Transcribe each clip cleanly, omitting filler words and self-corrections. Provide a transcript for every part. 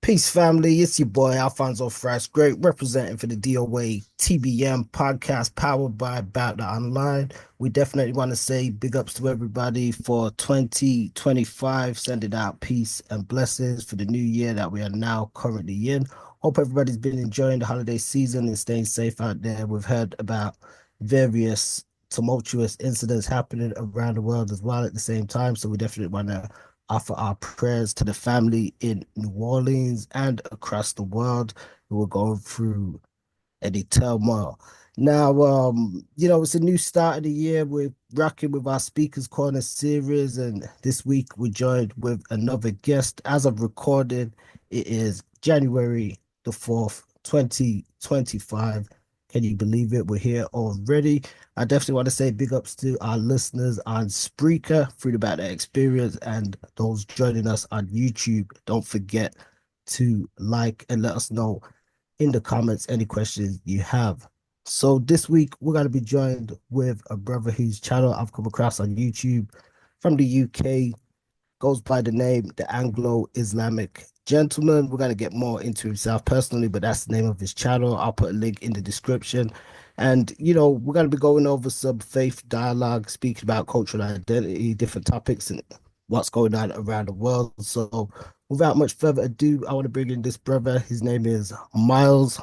Peace, family. It's your boy Alfonso Fresh, great representing for the DOATBM podcast powered by Bout Online. We definitely want to say big ups to everybody for 2025, sending out peace and blessings for the new year that we are now currently in. Hope everybody's been enjoying the holiday season and staying safe out there. We've heard about various tumultuous incidents happening around the world as well at the same time, so we definitely want to offer our prayers to the family in New Orleans and across the world who are going through any turmoil. Now, it's a new start of the year. We're rocking with our Speakers Corner series, and this week we're joined with another guest. As of recording, it is January the 4th, 2025. Can you believe it? We're here already. I definitely want to say big ups to our listeners on Spreaker, Fruit About Their Experience, and those joining us on YouTube. Don't forget to like and let us know in the comments any questions you have. So this week we're going to be joined with a brother whose channel I've come across on YouTube from the UK, goes by the name the Anglo Islamic Gentleman. We're going to get more into himself personally, but that's the name of his channel. I'll put a link in the description. And, we're going to be going over some faith dialogue, speaking about cultural identity, different topics, and what's going on around the world. So, without much further ado, I want to bring in this brother. His name is Miles,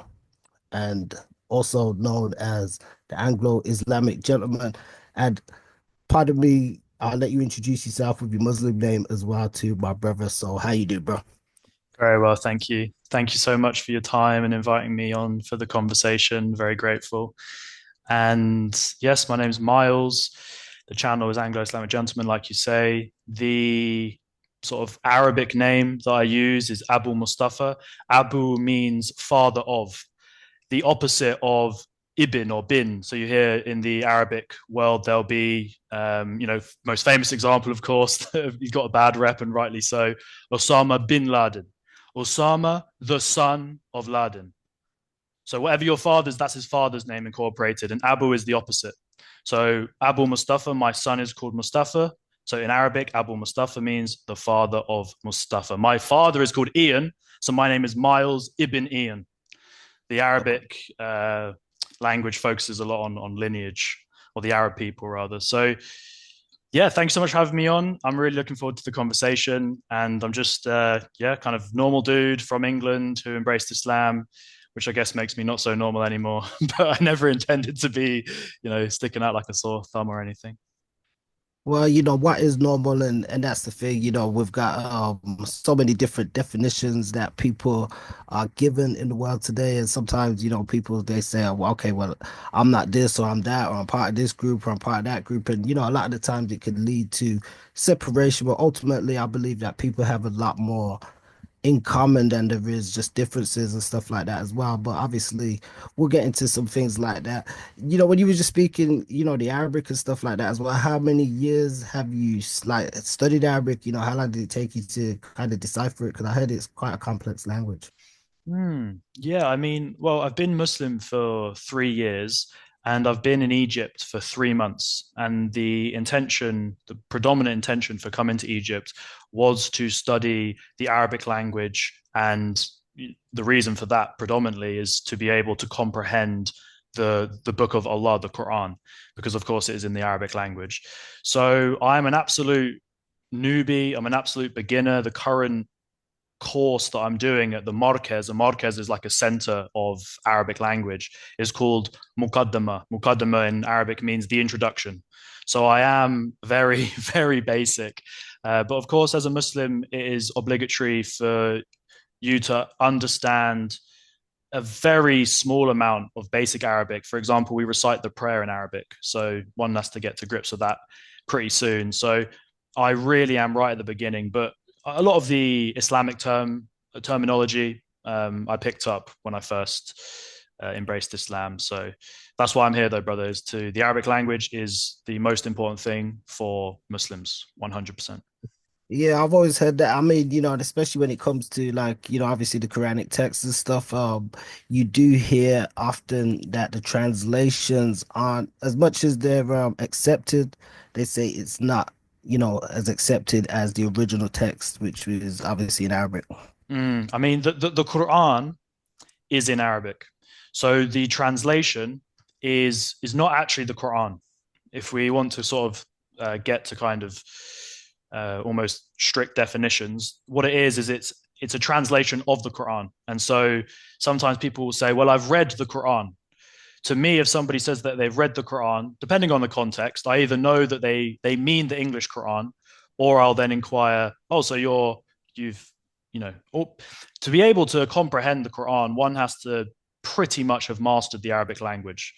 and also known as the Anglo Islamic Gentleman. And pardon me, I'll let you introduce yourself with your Muslim name as well to my brother. So how you do, bro? Very well, thank you. Thank you so much for your time and inviting me on for the conversation. Very grateful. And yes, my name is Miles. The channel is Anglo Islamic Gentleman, like you say. The sort of Arabic name that I use is Abu Mustafa. Abu means father of, the opposite of Ibn or bin. So you hear in the Arabic world, there'll be, most famous example, of course, he's got a bad rep and rightly so, Osama bin Laden. Osama, the son of Laden. So whatever your father's, that's his father's name incorporated. And Abu is the opposite. So Abu Mustafa, my son is called Mustafa. So in Arabic, Abu Mustafa means the father of Mustafa. My father is called Ian. So my name is Miles ibn Ian. The Arabic language focuses a lot on lineage, or the Arab people rather. So yeah, thanks so much for having me on. I'm really looking forward to the conversation, and I'm just kind of normal dude from England who embraced Islam, which I guess makes me not so normal anymore. But I never intended to be, sticking out like a sore thumb or anything. Well, what is normal, and that's the thing. We've got so many different definitions that people are given in the world today, and sometimes people they say, oh, well, okay, well, I'm not this or I'm that, or I'm part of this group or I'm part of that group, and a lot of the times it can lead to separation. But ultimately, I believe that people have a lot more in common than there is just differences and stuff like that as well. But obviously, we'll get into some things like that. When you were just speaking, the Arabic and stuff like that as well. How many years have you like studied Arabic? How long did it take you to kind of decipher it? Because I heard it's quite a complex language. Yeah, I mean, well, I've been Muslim for 3 years and I've been in Egypt for 3 months. And the predominant intention for coming to Egypt was to study the Arabic language. And the reason for that predominantly is to be able to comprehend the book of Allah, the Quran, because of course it is in the Arabic language. So I'm an absolute newbie, I'm an absolute beginner. The current course that I'm doing at the Marquez, and Marquez is like a center of Arabic language, is called Muqaddama. Muqaddama in Arabic means the introduction. So I am very, very basic. But of course, as a Muslim, it is obligatory for you to understand a very small amount of basic Arabic. For example, we recite the prayer in Arabic. So one has to get to grips with that pretty soon. So I really am right at the beginning, but a lot of the Islamic terminology I picked up when I first embraced Islam. So that's why I'm here, though, brother. Is to the Arabic language is the most important thing for Muslims, 100%. Yeah, I've always heard that. I mean, especially when it comes to like, obviously the Quranic texts and stuff, you do hear often that the translations aren't as much as they're accepted, they say it's not, as accepted as the original text, which is obviously in Arabic. I mean, the Quran is in Arabic, so the translation is not actually the Quran. If we want to sort of get to kind of almost strict definitions, what it is it's a translation of the Quran, and so sometimes people will say, "Well, I've read the Quran." To me, if somebody says that they've read the Quran, depending on the context, I either know that they mean the English Quran, or I'll then inquire, oh, so you've or, to be able to comprehend the Quran, one has to pretty much have mastered the Arabic language.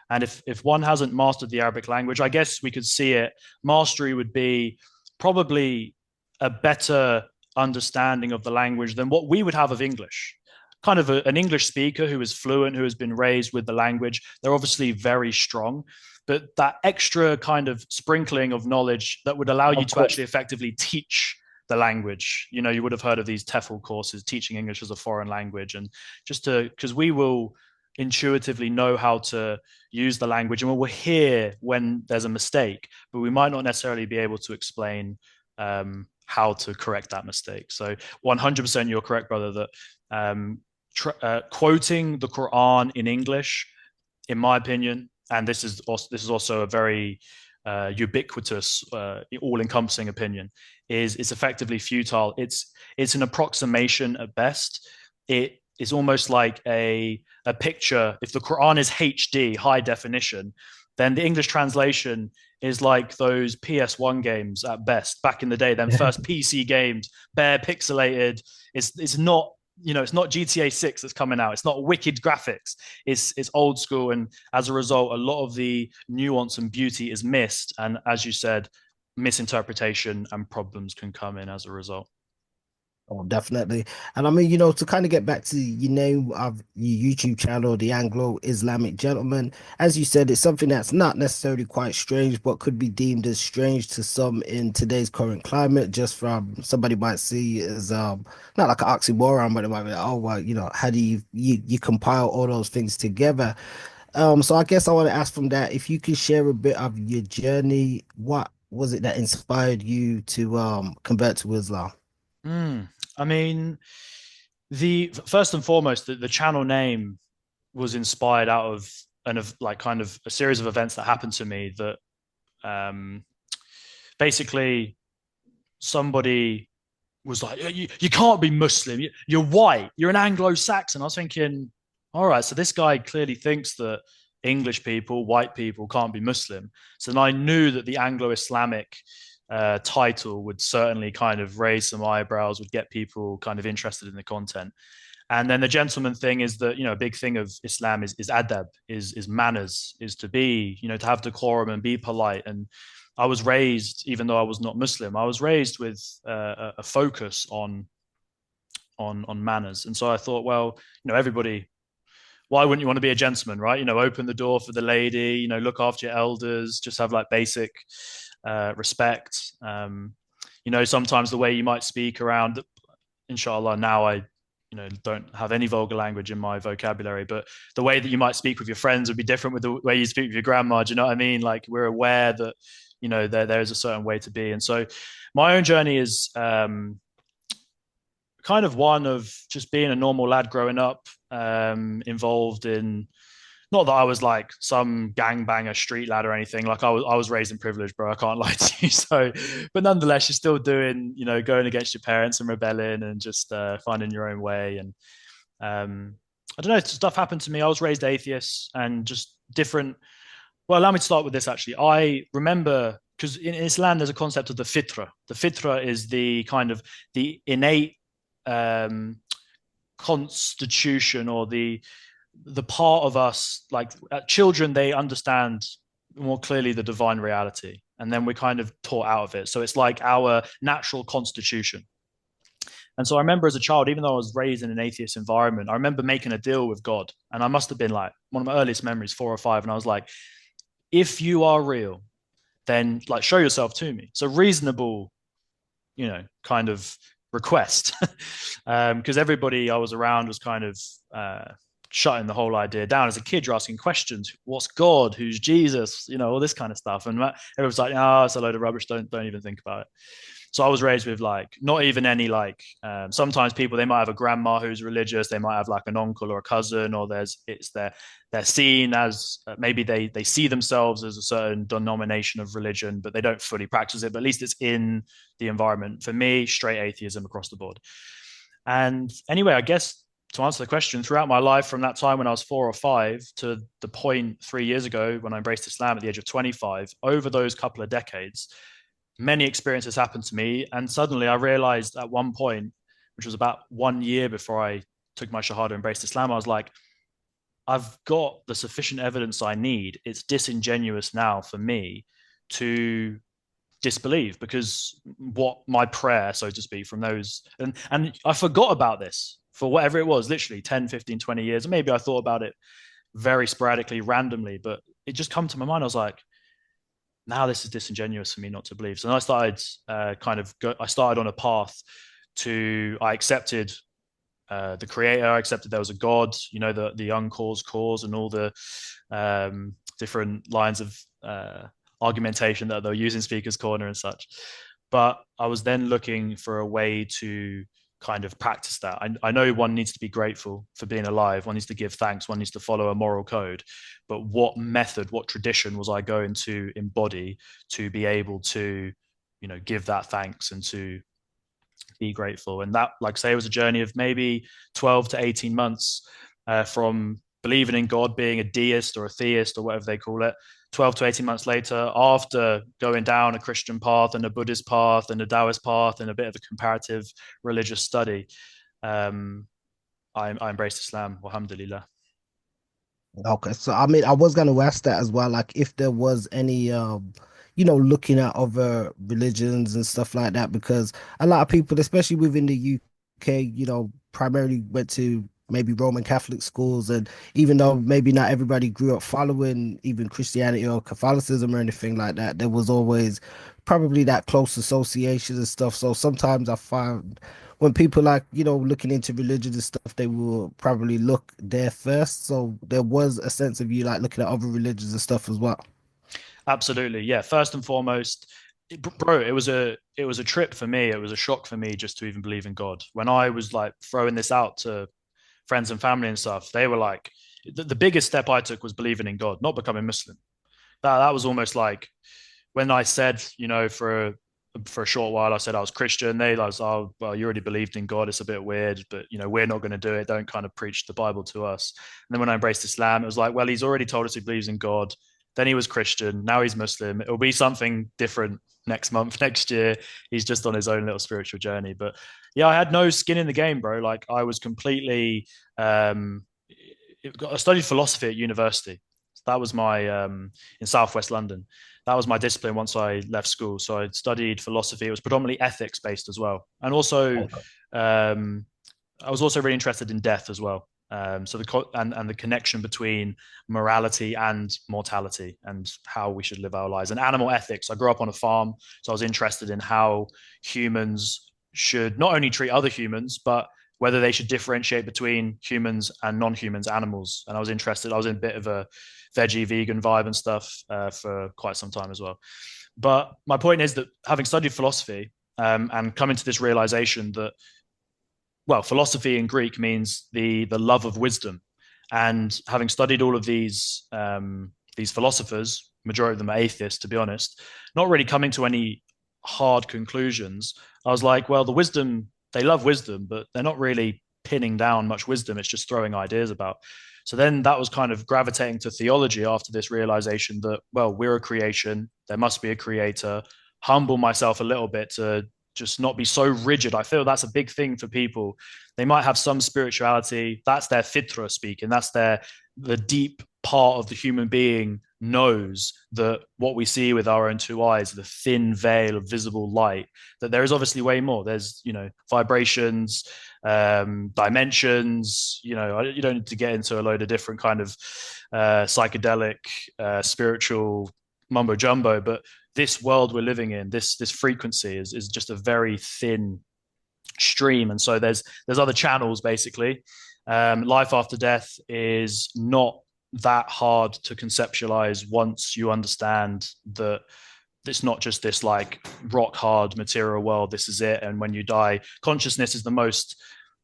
And if one hasn't mastered the Arabic language, I guess we could see it. Mastery would be probably a better understanding of the language than what we would have of English. Kind of an English speaker who is fluent, who has been raised with the language, they're obviously very strong. But that extra kind of sprinkling of knowledge that would allow you Of to actually course. effectively teach the language. You know, you would have heard of these TEFL courses, teaching English as a foreign language, and just to because we will intuitively know how to use the language, and we'll hear when there's a mistake, but we might not necessarily be able to explain how to correct that mistake. So 100% you're correct, brother, that quoting the Quran in English, in my opinion, and this is also a very ubiquitous, all-encompassing opinion, is effectively futile. It's an approximation at best. It is almost like a picture. If the Quran is HD, high definition, then the English translation is like those PS1 games at best back in the day. Then first PC games, bare pixelated. It's not it's not GTA 6 that's coming out. It's not wicked graphics. It's old school, and as a result, a lot of the nuance and beauty is missed. And as you said, misinterpretation and problems can come in as a result. Oh, definitely. And I mean, to kind of get back to your name of your YouTube channel, the Anglo Islamic Gentleman, as you said, it's something that's not necessarily quite strange, but could be deemed as strange to some in today's current climate, just from somebody might see it as not like an oxymoron, but it might be like, oh well, how do you compile all those things together? So I guess I want to ask from that, if you could share a bit of your journey, what was it that inspired you to convert to Islam? Mm. I mean, the first and foremost, the channel name was inspired out of like kind of a series of events that happened to me that um, basically somebody was like, you can't be Muslim. You're white. You're an Anglo-Saxon. I was thinking, all right, so this guy clearly thinks that English people, white people can't be Muslim. So then I knew that the Anglo-Islamic title would certainly kind of raise some eyebrows, would get people kind of interested in the content. And then the gentleman thing is that a big thing of Islam is adab, is manners, is to be to have decorum and be polite. And I was raised, even though I was not Muslim, I was raised with a focus on manners. And so I thought, well, everybody, why wouldn't you want to be a gentleman, right? Open the door for the lady, look after your elders, just have like basic respect. Sometimes the way you might speak around, inshallah, now I don't have any vulgar language in my vocabulary, but the way that you might speak with your friends would be different with the way you speak with your grandma. Do you know what I mean? Like, we're aware that there is a certain way to be. And so my own journey is kind of one of just being a normal lad growing up, involved in, not that I was like some gangbanger street lad or anything. Like, I was raised in privilege, bro. I can't lie to you. So, but nonetheless, you're still doing, going against your parents and rebelling and just finding your own way. And I don't know, stuff happened to me. I was raised atheist and just different. Well, allow me to start with this actually. I remember, because in Islam there's a concept of the fitra. The fitra is the kind of the innate um, constitution, or the part of us, like children, they understand more clearly the divine reality, and then we're kind of taught out of it. So it's like our natural constitution. And so I remember as a child, even though I was raised in an atheist environment, I remember making a deal with God. And I must have been like one of my earliest memories, 4 or 5. And I was like, if you are real, then like show yourself to me. So reasonable, kind of request. Because everybody I was around was kind of shutting the whole idea down. As a kid, you're asking questions: what's God? Who's Jesus? All this kind of stuff. And everyone's like, oh, it's a load of rubbish. Don't even think about it. So I was raised with like not even any like sometimes people they might have a grandma who's religious, they might have like an uncle or a cousin, or they're seen as maybe they see themselves as a certain denomination of religion, but they don't fully practice it. But at least it's in the environment. For me, straight atheism across the board. And anyway, I guess to answer the question, throughout my life, from that time when I was 4 or 5 to the point 3 years ago when I embraced Islam at the age of 25, over those couple of decades, many experiences happened to me. And suddenly I realized at one point, which was about 1 year before I took my Shahada and embraced Islam, I was like, I've got the sufficient evidence I need. It's disingenuous now for me to disbelieve because what my prayer, so to speak, from those, and I forgot about this for whatever it was, literally 10, 15, 20 years. Maybe I thought about it very sporadically, randomly, but it just come to my mind. I was like, now this is disingenuous for me not to believe. So then I started I started on a path I accepted the creator. I accepted there was a God, the uncaused cause and all the different lines of argumentation that they'll use in Speaker's Corner and such. But I was then looking for a way to kind of practice that. I know one needs to be grateful for being alive. One needs to give thanks. One needs to follow a moral code. But what method, what tradition was I going to embody to be able to, give that thanks and to be grateful? And that, like I say, was a journey of maybe 12 to 18 months from believing in God, being a deist or a theist or whatever they call it. 12 to 18 months later, after going down a Christian path and a Buddhist path and a Taoist path and a bit of a comparative religious study, I embraced Islam, alhamdulillah. Okay, so I mean, I was gonna ask that as well, like if there was any looking at other religions and stuff like that, because a lot of people, especially within the UK, primarily went to maybe Roman Catholic schools, and even though maybe not everybody grew up following even Christianity or Catholicism or anything like that, there was always probably that close association and stuff. So sometimes I find when people like, looking into religion and stuff, they will probably look there first. So there was a sense of you like looking at other religions and stuff as well. Absolutely, yeah. First and foremost, bro, it was a trip for me. It was a shock for me just to even believe in God. When I was like throwing this out to friends and family and stuff, they were like, the biggest step I took was believing in God, not becoming Muslim. That was almost like when I said, for a short while, I said I was Christian. They was, oh, well, you already believed in God. It's a bit weird, but we're not going to do it. Don't kind of preach the Bible to us. And then when I embraced Islam, it was like, well, he's already told us he believes in God. Then he was Christian. Now he's Muslim. It'll be something different next month, next year. He's just on his own little spiritual journey. But yeah, I had no skin in the game, bro. Like I was completely. I studied philosophy at university. That was my in Southwest London. That was my discipline once I left school. So I studied philosophy. It was predominantly ethics based as well, and also um, I was also really interested in death as well. So the connection between morality and mortality and how we should live our lives and animal ethics. I grew up on a farm, so I was interested in how humans should not only treat other humans, but whether they should differentiate between humans and non-humans, animals. And I was interested. I was in a bit of a veggie, vegan vibe and stuff for quite some time as well. But my point is that having studied philosophy and coming to this realization that well, philosophy in Greek means the love of wisdom, and having studied all of these philosophers, majority of them are atheists, to be honest, not really coming to any hard conclusions. I was like, well, the wisdom they love wisdom, but they're not really pinning down much wisdom. It's just throwing ideas about. So then that was kind of gravitating to theology after this realization that, well, we're a creation, there must be a creator, humble myself a little bit to just not be so rigid. I feel that's a big thing for people. They might have some spirituality. That's their fitra speaking. That's the deep part of the human being knows that what we see with our own two eyes, the thin veil of visible light, that there is obviously way more. There's, vibrations, dimensions, you don't need to get into a load of different kind of psychedelic, spiritual mumbo jumbo, but this world we're living in, this frequency is just a very thin stream, and so there's other channels basically. Life after death is not that hard to conceptualize once you understand that it's not just this like rock hard material world. This is it. And when you die, consciousness is the most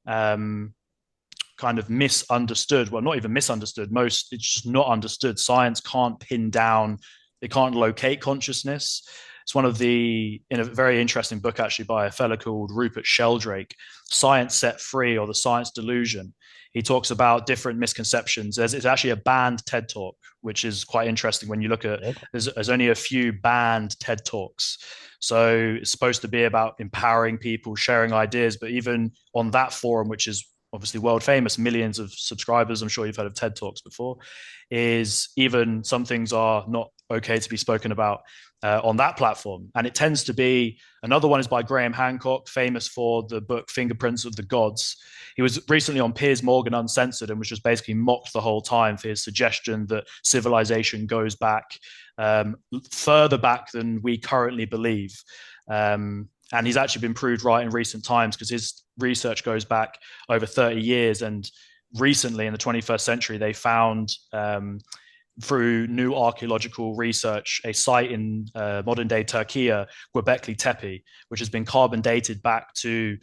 kind of misunderstood. Well, not even misunderstood. Most it's just not understood. Science can't pin down. They can't locate consciousness. It's one of the in a very interesting book actually by a fellow called Rupert Sheldrake, Science Set Free or the Science Delusion. He talks about different misconceptions. It's actually a banned TED talk, which is quite interesting when you look at Okay. there's only a few banned TED talks. So it's supposed to be about empowering people, sharing ideas, but even on that forum, which is obviously world famous, millions of subscribers, I'm sure you've heard of TED Talks before, is even some things are not okay to be spoken about on that platform. And it tends to be another one is by Graham Hancock, famous for the book Fingerprints of the Gods. He was recently on Piers Morgan Uncensored and was just basically mocked the whole time for his suggestion that civilization goes back further back than we currently believe. And he's actually been proved right in recent times because his research goes back over 30 years. And recently, in the 21st century, they found through new archaeological research a site in modern day Turkey, Göbekli Tepe, which has been carbon dated back to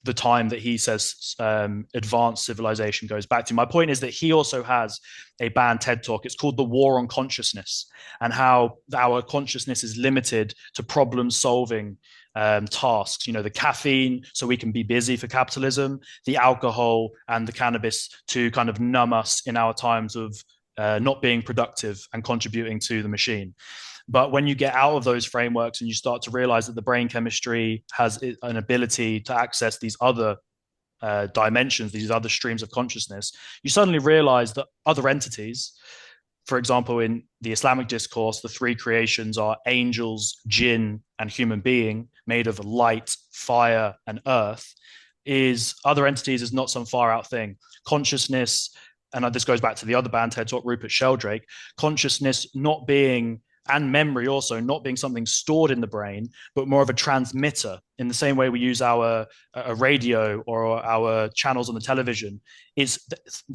the time that he says advanced civilization goes back to. My point is that he also has a banned TED talk. It's called The War on Consciousness, and how our consciousness is limited to problem solving tasks. You know, the caffeine, so we can be busy for capitalism, the alcohol and the cannabis to kind of numb us in our times of not being productive and contributing to the machine. But when you get out of those frameworks and you start to realize that the brain chemistry has an ability to access these other dimensions, these other streams of consciousness, you suddenly realize that other entities, for example, in the Islamic discourse, the three creations are angels, jinn, and human being, made of light, fire, and earth, is other entities is not some far out thing. Consciousness, and this goes back to the other band TED talk, Rupert Sheldrake, consciousness not being and memory also not being something stored in the brain, but more of a transmitter in the same way we use our a radio or our channels on the television. It's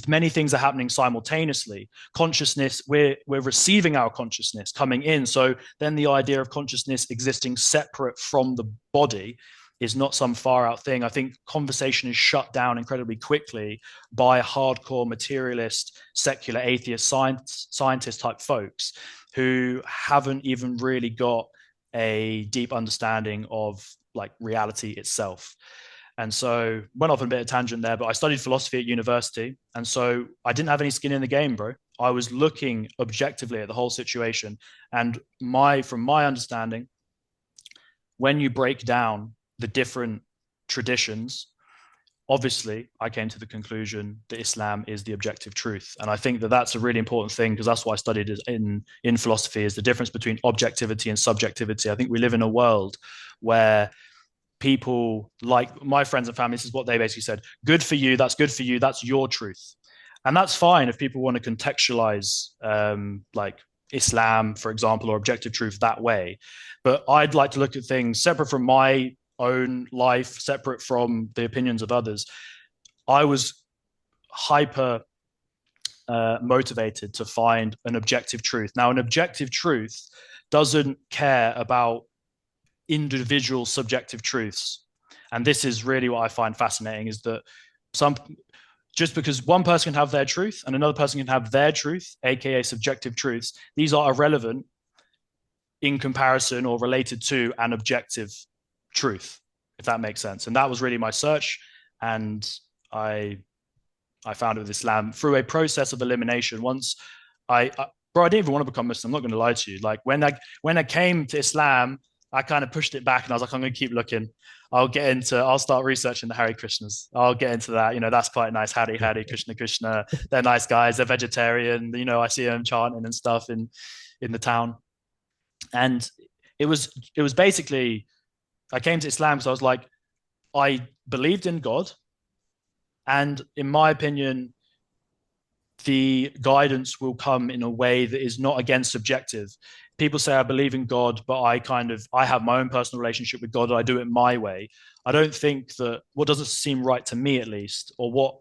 many things are happening simultaneously. Consciousness, we're receiving our consciousness coming in. So then the idea of consciousness existing separate from the body is not some far out thing. I think conversation is shut down incredibly quickly by hardcore materialist, secular atheist scientist type folks who haven't even really got a deep understanding of like reality itself. And so went off on a bit of tangent there, but I studied philosophy at university. And so I didn't have any skin in the game, bro. I was looking objectively at the whole situation. And from my understanding, when you break down the different traditions, obviously I came to the conclusion that Islam is the objective truth. And I think that that's a really important thing because that's what I studied in philosophy, is the difference between objectivity and subjectivity. I think we live in a world where people, like my friends and family, this is what they basically said: good for you, that's your truth. And that's fine if people want to contextualize like Islam, for example, or objective truth that way. But I'd like to look at things separate from my own life, separate from the opinions of others. I was hyper motivated to find an objective truth. Now, an objective truth doesn't care about individual subjective truths. And this is really what I find fascinating, is that some just because one person can have their truth and another person can have their truth, aka subjective truths, these are irrelevant in comparison or related to an objective truth, if that makes sense. And that was really my search. And I found it with Islam through a process of elimination. Once bro, I didn't even want to become Muslim. I'm not going to lie to you. Like when I came to Islam, I kind of pushed it back and I was like, I'm going to keep looking. I'll start researching the Hare Krishnas. I'll get into that. You know, that's quite nice. Hare, Hare, Krishna, Krishna. They're nice guys. They're vegetarian. You know, I see them chanting and stuff in the town. And it was basically, I came to Islam because I was like, I believed in God. And in my opinion, the guidance will come in a way that is not, again, subjective. People say I believe in God, but I have my own personal relationship with God. I do it my way. I don't think that what doesn't seem right to me, at least, or what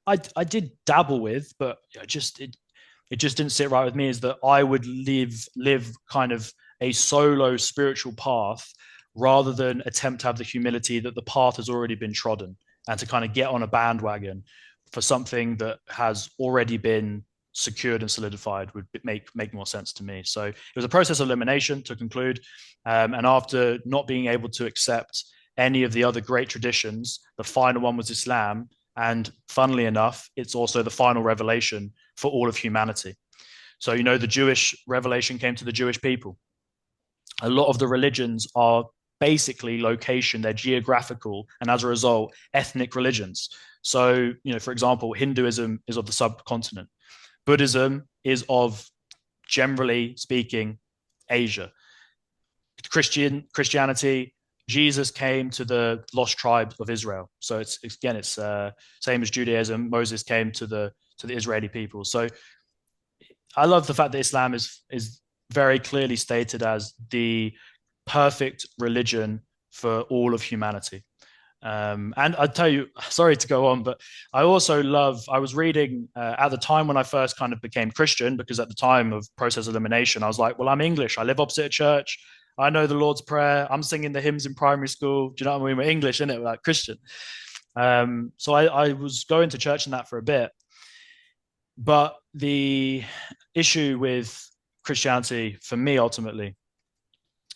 I did dabble with, but it just didn't sit right with me, is that I would live kind of a solo spiritual path rather than attempt to have the humility that the path has already been trodden and to kind of get on a bandwagon for something that has already been secured and solidified would make more sense to me. So it was a process of elimination to conclude. And after not being able to accept any of the other great traditions, the final one was Islam. And funnily enough, it's also the final revelation for all of humanity. So, you know, the Jewish revelation came to the Jewish people. A lot of the religions are basically location, they're geographical, and as a result, ethnic religions. So, you know, for example, Hinduism is of the subcontinent, Buddhism is of, generally speaking, Asia. Christianity, Jesus came to the lost tribes of Israel. So it's same as Judaism. Moses came to the Israeli people. So I love the fact that Islam is very clearly stated as the perfect religion for all of humanity. And I'd tell you, sorry to go on, but I also love, I was reading at the time when I first kind of became Christian, because at the time of process elimination, I was like, well, I'm English. I live opposite a church. I know the Lord's Prayer. I'm singing the hymns in primary school. Do you know what I mean? We're English, isn't it? We're like Christian. So I was going to church and that for a bit. But the issue with Christianity for me ultimately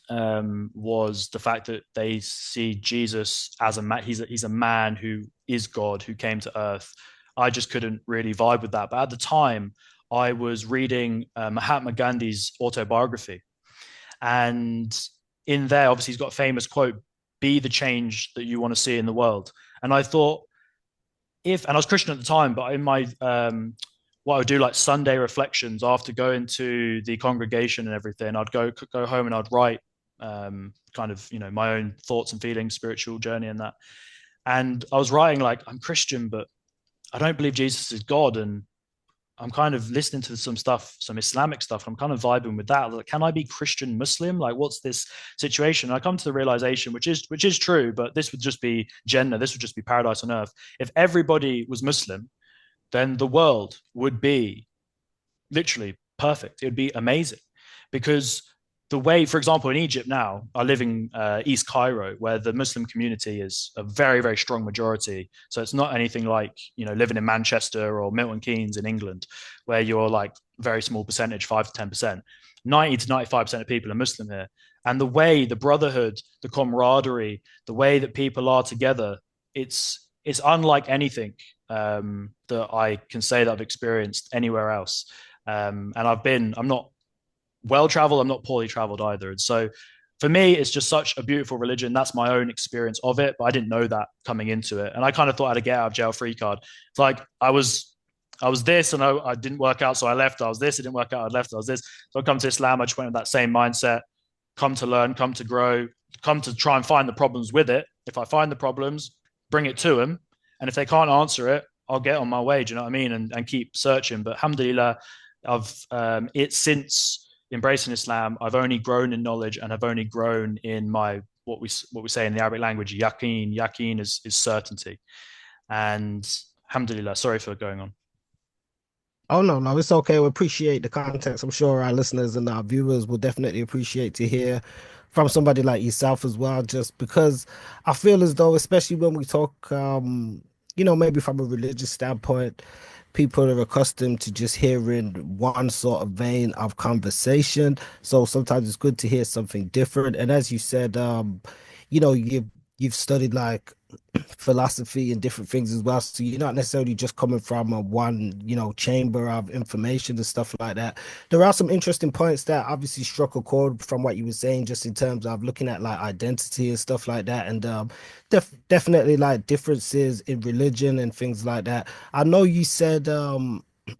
was the fact that they see Jesus as a man. He's a man who is God, who came to earth. I just couldn't really vibe with that. But at the time, I was reading Mahatma Gandhi's autobiography, and in there, obviously, he's got a famous quote: "Be the change that you want to see in the world." And I thought, and I was Christian at the time, but in my what I would do, like Sunday reflections after going to the congregation and everything, I'd go home and I'd write kind of, you know, my own thoughts and feelings, spiritual journey and that. And I was writing like, I'm Christian, but I don't believe Jesus is God. And I'm kind of listening to some stuff, some Islamic stuff. I'm kind of vibing with that. Like, can I be Christian Muslim? Like, what's this situation? And I come to the realization, which is true, but this would just be Jannah. This would just be paradise on earth. If everybody was Muslim, then the world would be literally perfect. It would be amazing, because the way, for example, in Egypt now, I live in East Cairo, where the Muslim community is a very, very strong majority. So it's not anything like, you know, living in Manchester or Milton Keynes in England, where you're like very small percentage, 5 to 10%. 90 to 95% of people are Muslim here. And the way, the brotherhood, the camaraderie, the way that people are together, it's unlike anything that I can say that I've experienced anywhere else. And I'm not well traveled, I'm not poorly traveled either. And so for me, it's just such a beautiful religion. That's my own experience of it, but I didn't know that coming into it. And I kind of thought I had a get out of jail free card. It's like I was this and I didn't work out, so I left. I was this, it didn't work out, I left. I was this. So I come to Islam, I just went with that same mindset, come to learn, come to grow, come to try and find the problems with it. If I find the problems, bring it to them. And if they can't answer it, I'll get on my way. Do you know what I mean? And keep searching. But alhamdulillah, I've since embracing Islam, I've only grown in knowledge and I've only grown in my what we say in the Arabic language, yaqeen. Yaqeen is certainty. And alhamdulillah, sorry for going on. Oh no, no, it's okay. We appreciate the context. I'm sure our listeners and our viewers will definitely appreciate to hear from somebody like yourself as well, just because I feel as though, especially when we talk, maybe from a religious standpoint, people are accustomed to just hearing one sort of vein of conversation. So sometimes it's good to hear something different. And as you said, you know, you've studied like philosophy and different things as well. So you're not necessarily just coming from a one, chamber of information and stuff like that. There are some interesting points that obviously struck a chord from what you were saying, just in terms of looking at like identity and stuff like that, and definitely like differences in religion and things like that. I know you said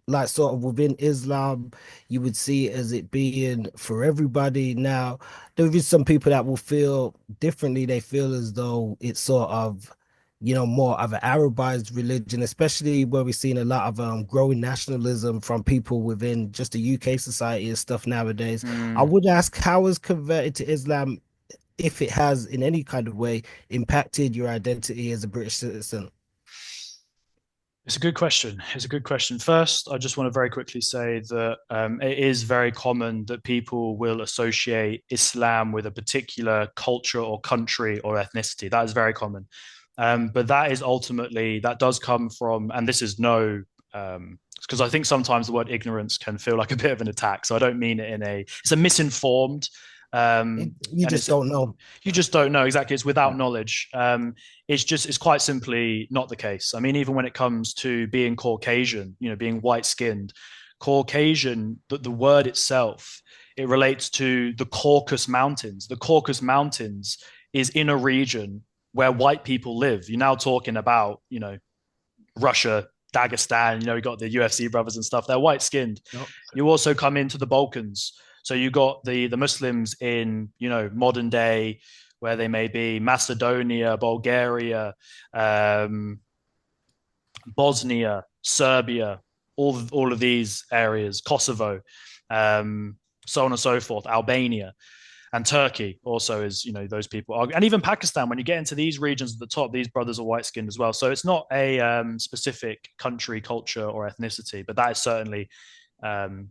like sort of within Islam, you would see it as it being for everybody. Now, there is some people that will feel differently. They feel as though it's sort of, more of an Arabized religion, especially where we're seeing a lot of growing nationalism from people within just the UK society and stuff nowadays. I Mm. would ask, how has converted to Islam, if it has in any kind of way, impacted your identity as a British citizen? It's a good question. It's a good question. First, I just want to very quickly say that it is very common that people will associate Islam with a particular culture or country or ethnicity. That is very common. But that is ultimately, that does come from, and this is no, because I think sometimes the word ignorance can feel like a bit of an attack. So I don't mean it in a, it's a misinformed, You and just it's don't know. you just don't know exactly. It's without Yeah. knowledge. It's quite simply not the case. I mean, even when it comes to being Caucasian, being white skinned, Caucasian, the word itself, it relates to the Caucasus Mountains. The Caucasus Mountains is in a region where white people live. You're now talking about, Russia, Dagestan, you got the UFC brothers and stuff. They're white skinned. Yep. You also come into the Balkans. So you got the Muslims in, modern day, where they may be Macedonia, Bulgaria, um, Bosnia, Serbia, all of these areas, Kosovo, so on and so forth, Albania and Turkey also is, those people are, and even Pakistan. When you get into these regions at the top, these brothers are white skinned as well. So it's not a specific country, culture, or ethnicity, but that is certainly um,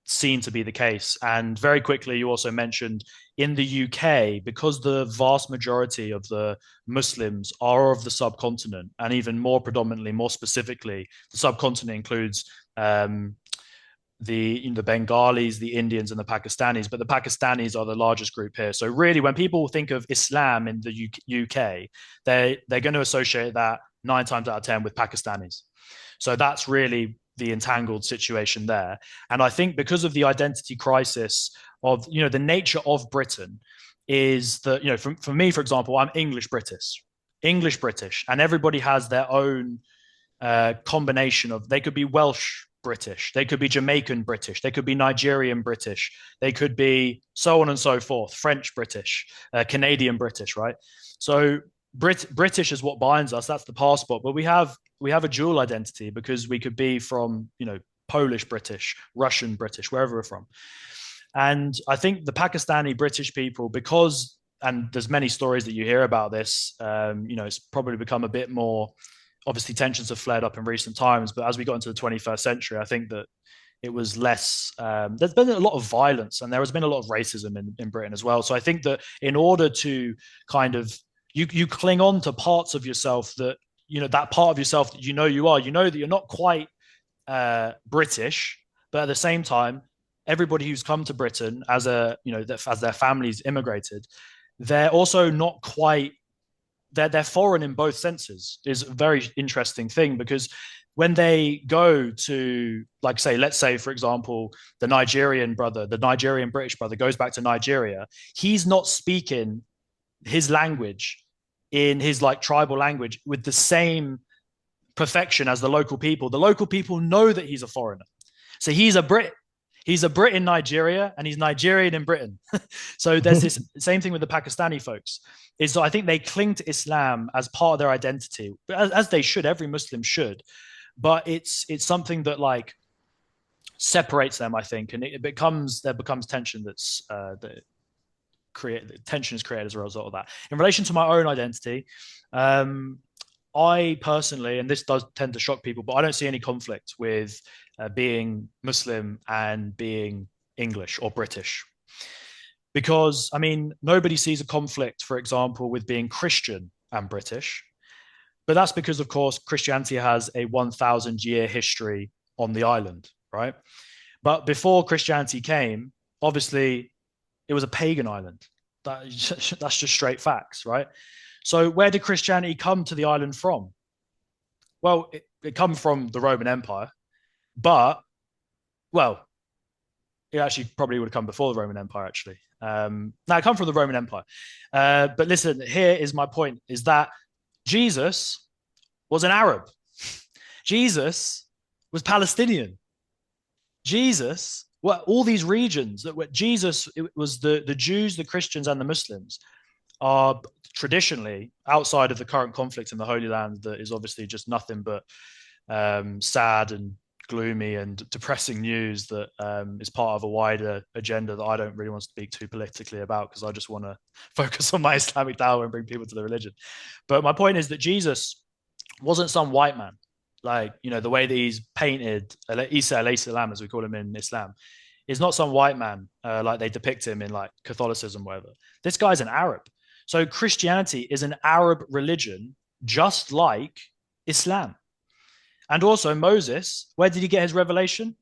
seen to be the case. And very quickly, you also mentioned in the UK, because the vast majority of the Muslims are of the subcontinent, and even more predominantly, more specifically, the subcontinent includes the Bengalis, the Indians, and the Pakistanis. But the Pakistanis are the largest group here. So really, when people think of Islam in the UK, they're going to associate that 9 times out of 10 with Pakistanis. So that's really the entangled situation there. And I think because of the identity crisis of the nature of Britain is that for me, for example, I'm English British, and everybody has their own combination of, they could be Welsh British, they could be Jamaican British, they could be Nigerian British, they could be so on and so forth, French British, Canadian British, right? So British is what binds us. That's the passport. But we have a dual identity because we could be from Polish British, Russian British, wherever we're from. And I think the Pakistani British people, because and there's many stories that you hear about this, it's probably become a bit more, obviously tensions have flared up in recent times, but as we got into the 21st century, I think that it was less, there's been a lot of violence and there has been a lot of racism in Britain as well. So I think that in order to kind of, you cling on to parts of yourself that, that part of yourself that you are, that you're not quite British, but at the same time, everybody who's come to Britain as as their families immigrated, they're also not quite, they're foreign in both senses is a very interesting thing because when they go to, like, say, let's say, for example, the Nigerian British brother goes back to Nigeria, he's not speaking his language in his like tribal language with the same perfection as the local people. The local people know that he's a foreigner. So he's a Brit. He's a Brit in Nigeria and he's Nigerian in Britain. So there's this same thing with the Pakistani folks. Is so I think they cling to Islam as part of their identity, as they should. Every Muslim should, but it's something that like separates them, I think, and there becomes tension that tension is created as a result of that. In relation to my own identity, um, I personally, and this does tend to shock people, but I don't see any conflict with being Muslim and being English or British. Because, I mean, nobody sees a conflict, for example, with being Christian and British. But that's because, of course, Christianity has a 1,000-year history on the island, right? But before Christianity came, obviously, it was a pagan island. That's just straight facts, right? So where did Christianity come to the island from? Well, it come from the Roman Empire, but well, it actually probably would have come before the Roman Empire. Actually, now it come from the Roman Empire. But listen, here is my point: is that Jesus was an Arab. Jesus was Palestinian. Jesus, well, all these regions that were Jesus, it was the Jews, the Christians, and the Muslims are traditionally outside of the current conflict in the Holy Land that is obviously just nothing but sad and gloomy and depressing news that is part of a wider agenda that I don't really want to speak too politically about because I just want to focus on my Islamic dawah and bring people to the religion. But my point is that Jesus wasn't some white man. like, the way that he's painted, Isa alayhi salam, as we call him in Islam, is not some white man like they depict him in like Catholicism, whatever. This guy's an Arab. So Christianity is an Arab religion, just like Islam. And also Moses, where did he get his revelation?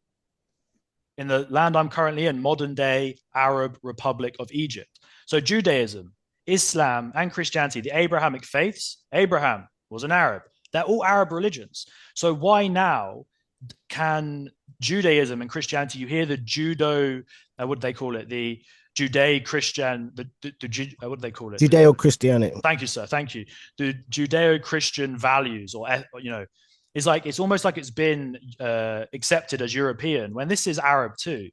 In the land I'm currently in, modern day Arab Republic of Egypt. So Judaism, Islam, and Christianity, the Abrahamic faiths, Abraham was an Arab. They're all Arab religions. So why now can Judaism and Christianity, you hear the judo, what do they call it? The Judeo-Christian, what do they call it? Judeo-Christianity. Thank you, sir. Thank you. The Judeo-Christian values, or it's almost like it's been accepted as European when this is Arab too.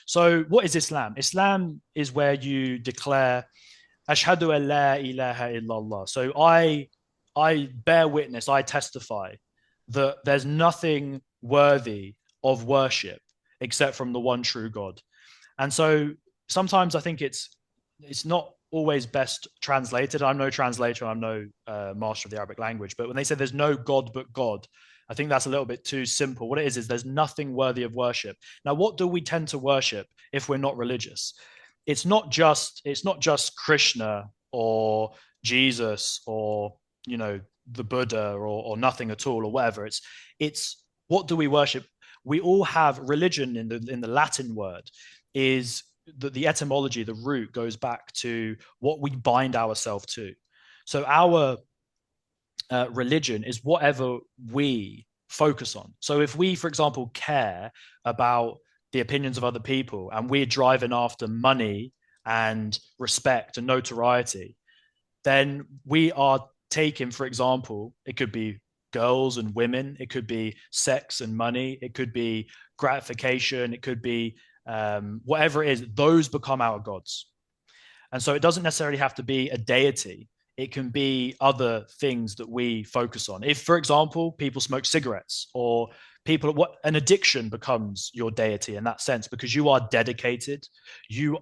So what is Islam? Islam is where you declare Ashhadu an la ilaha illallah. So I bear witness, I testify that there's nothing worthy of worship except from the one true God. And so sometimes I think it's not always best translated. I'm no translator, I'm no master of the Arabic language, but when they say there's no God but God, I think that's a little bit too simple. What it is there's nothing worthy of worship. Now, what do we tend to worship if we're not religious? It's not just Krishna or Jesus or the Buddha or nothing at all or whatever. It's what do we worship? We all have religion in the Latin word is the etymology, the root goes back to what we bind ourselves to. So our religion is whatever we focus on. So if we, for example, care about the opinions of other people and we're driving after money and respect and notoriety, then we are taking, for example, it could be girls and women, it could be sex and money, it could be gratification, it could be whatever it is, those become our gods. And so it doesn't necessarily have to be a deity. It can be other things that we focus on. If, for example, people smoke cigarettes or an addiction becomes your deity in that sense because you are dedicated, you're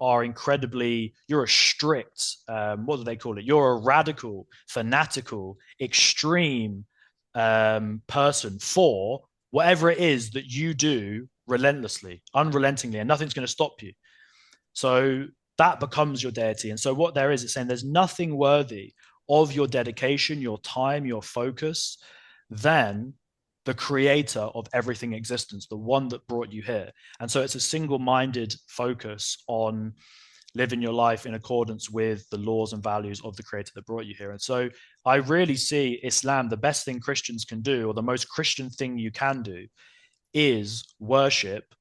a strict, what do they call it? You're a radical, fanatical, extreme person for whatever it is that you do relentlessly, unrelentingly, and nothing's going to stop you. So that becomes your deity. And so what there is, it's saying there's nothing worthy of your dedication, your time, your focus, than the creator of everything existence, the one that brought you here. And so it's a single-minded focus on living your life in accordance with the laws and values of the creator that brought you here. And so I really see Islam, the best thing Christians can do, or the most Christian thing you can do, is worship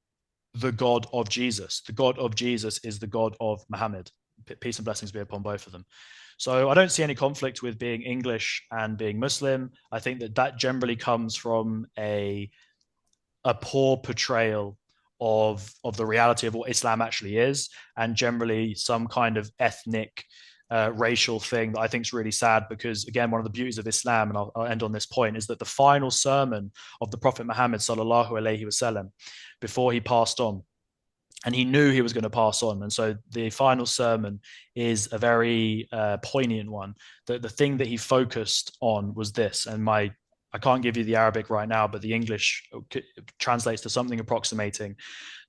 the God of Jesus. The God of Jesus is the God of Muhammad. Peace and blessings be upon both of them. So I don't see any conflict with being English and being Muslim. I think that generally comes from a poor portrayal of the reality of what Islam actually is, and generally some kind of ethnic racial thing that I think is really sad, because again, one of the beauties of Islam, and I'll end on this point, is that the final sermon of the Prophet Muhammad sallallahu alaihi wasallam before he passed on, and he knew he was going to pass on, and so the final sermon is a very poignant one. The thing that he focused on was this, and I can't give you the Arabic right now, but the English translates to something approximating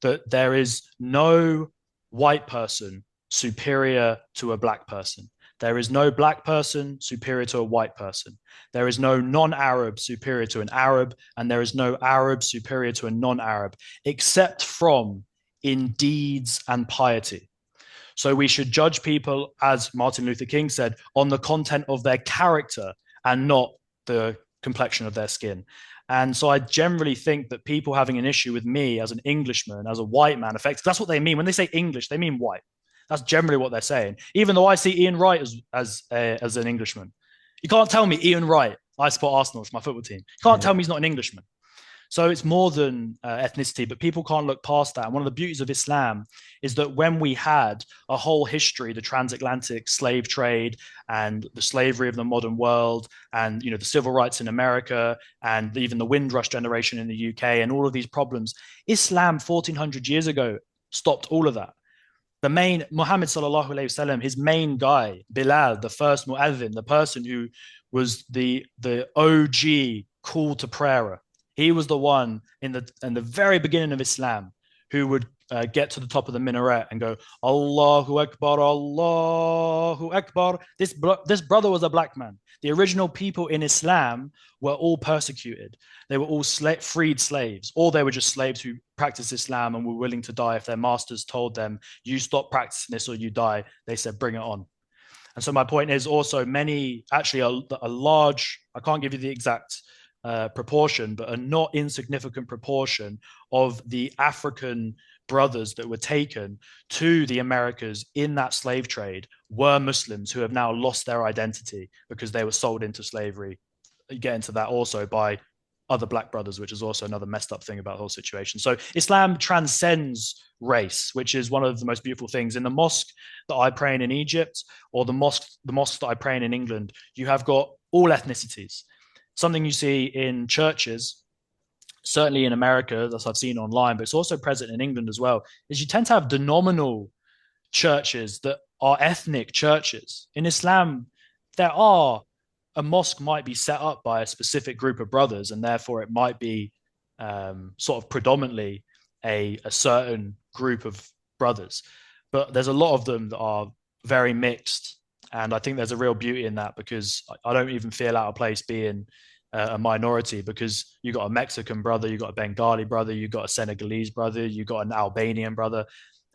that there is no white person superior to a black person. There is no black person superior to a white person. There is no non-Arab superior to an Arab, and there is no Arab superior to a non-Arab, except from in deeds and piety. So we should judge people, as Martin Luther King said, on the content of their character and not the complexion of their skin. And so I generally think that people having an issue with me as an Englishman, as a white man, effectively, that's what they mean. When they say English, they mean white. That's generally what they're saying. Even though I see Ian Wright as an Englishman. You can't tell me Ian Wright, I support Arsenal, it's my football team. You can't tell me he's not an Englishman. So it's more than ethnicity, but people can't look past that. And one of the beauties of Islam is that when we had a whole history, the transatlantic slave trade and the slavery of the modern world, and the civil rights in America, and even the Windrush generation in the UK, and all of these problems, Islam 1400 years ago stopped all of that. The main Muhammad sallallahu alaihi wasallam, his main guy, Bilal, the first mu'adhin, the person who was the OG call to prayer, He was the one in the very beginning of Islam who would get to the top of the minaret and go, Allahu Akbar, Allahu Akbar. This brother was a black man. The original people in Islam were all persecuted. They were all freed slaves, or they were just slaves who practiced Islam and were willing to die if their masters told them, you stop practicing this or you die. They said, bring it on. And so my point is also many, actually a large, I can't give you the exact proportion, but a not insignificant proportion of the African brothers that were taken to the Americas in that slave trade were Muslims who have now lost their identity because they were sold into slavery. You get into that also by other black brothers, which is also another messed up thing about the whole situation. So Islam transcends race, which is one of the most beautiful things. In the mosque that I pray in Egypt, or the mosque that I pray in England, you have got all ethnicities. Something you see in churches, certainly in America, that I've seen online, but it's also present in England as well, is you tend to have denominal churches that are ethnic churches. In Islam, there are a mosque might be set up by a specific group of brothers, and therefore it might be sort of predominantly a certain group of brothers. But there's a lot of them that are very mixed, and I think there's a real beauty in that because I don't even feel out of place being a minority because you got a Mexican brother, you got a Bengali brother, you got a Senegalese brother, you got an Albanian brother.